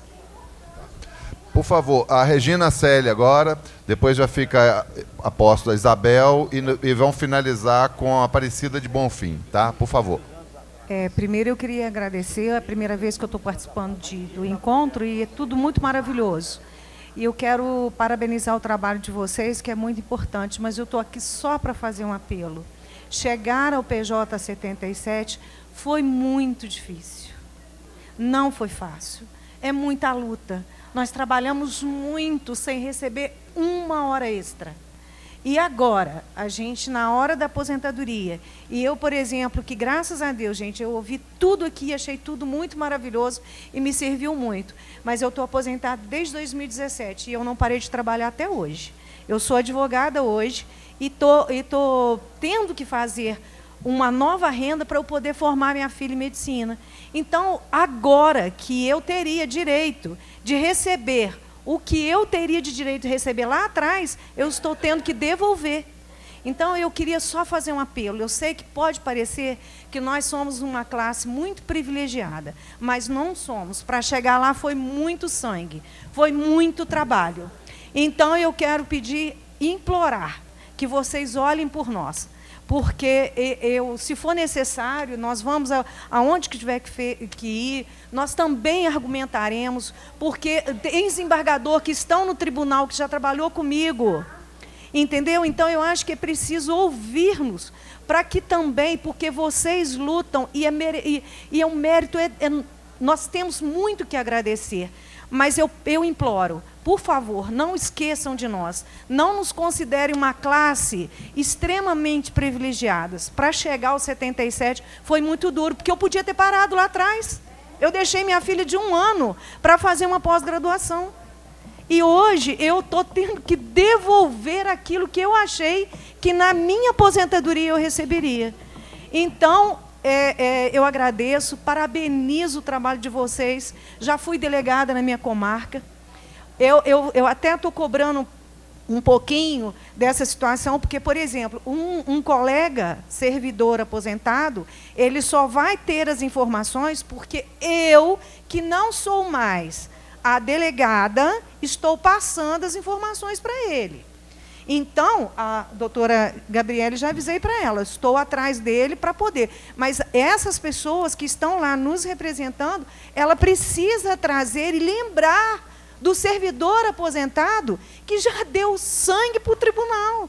S8: Por favor, a Regina Célia agora, depois já fica a posto da Isabel e vão finalizar com a Aparecida de Bonfim, tá? Por favor.
S16: Primeiro eu queria agradecer, é a primeira vez que eu estou participando do encontro e é tudo muito maravilhoso. E eu quero parabenizar o trabalho de vocês, que é muito importante, mas eu estou aqui só para fazer um apelo. Chegar ao PJ 77 foi muito difícil, não foi fácil, é muita luta. Nós trabalhamos muito sem receber 1 hora extra. E agora, a gente, na hora da aposentadoria, e eu, por exemplo, que graças a Deus, gente, eu ouvi tudo aqui, achei tudo muito maravilhoso e me serviu muito. Mas eu estou aposentada desde 2017 e eu não parei de trabalhar até hoje. Eu sou advogada hoje e estou tendo que fazer uma nova renda para eu poder formar minha filha em medicina. Então, agora que eu teria direito de receber o que eu teria de direito de receber lá atrás, eu estou tendo que devolver. Então, eu queria só fazer um apelo. Eu sei que pode parecer que nós somos uma classe muito privilegiada, mas não somos. Para chegar lá foi muito sangue, foi muito trabalho. Então, eu quero pedir, implorar, que vocês olhem por nós. Porque se for necessário, nós vamos aonde que tiver que ir, nós também argumentaremos, porque tem desembargador que estão no tribunal, que já trabalhou comigo, entendeu? Então, eu acho que é preciso ouvir-nos, para que também, porque vocês lutam, e é um mérito, nós temos muito que agradecer, mas eu imploro, por favor, não esqueçam de nós. Não nos considerem uma classe extremamente privilegiadas. Para chegar aos 77 foi muito duro, porque eu podia ter parado lá atrás. Eu deixei minha filha de 1 ano para fazer uma pós-graduação. E hoje eu estou tendo que devolver aquilo que eu achei que na minha aposentadoria eu receberia. Então, eu agradeço, parabenizo o trabalho de vocês. Já fui delegada na minha comarca. Eu até estou cobrando um pouquinho dessa situação, porque, por exemplo, um colega servidor aposentado, ele só vai ter as informações porque eu, que não sou mais a delegada, estou passando as informações para ele. Então, a doutora Gabriele, já avisei para ela, estou atrás dele para poder. Mas essas pessoas que estão lá nos representando, ela precisa trazer e lembrar do servidor aposentado que já deu sangue para o tribunal.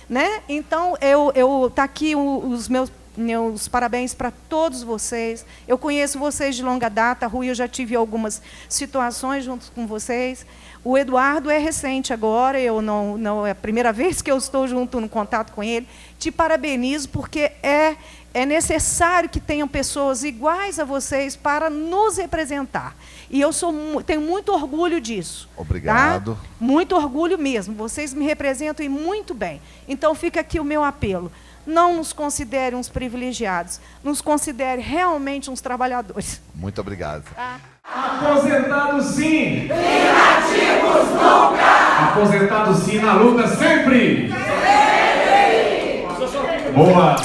S16: Né? Então, tá aqui os meus parabéns para todos vocês. Eu conheço vocês de longa data, Rui, eu já tive algumas situações junto com vocês. O Eduardo é recente agora, eu não é a primeira vez que eu estou junto no contato com ele. Te parabenizo, porque é necessário que tenham pessoas iguais a vocês para nos representar. E eu tenho muito orgulho disso.
S8: Obrigado.
S16: Tá? Muito orgulho mesmo. Vocês me representam e muito bem. Então, fica aqui o meu apelo. Não nos considere uns privilegiados. Nos considere realmente uns trabalhadores.
S8: Muito obrigado.
S17: Aposentado sim! Inativos nunca! Aposentado sim, na luta sempre! Sempre! Boa!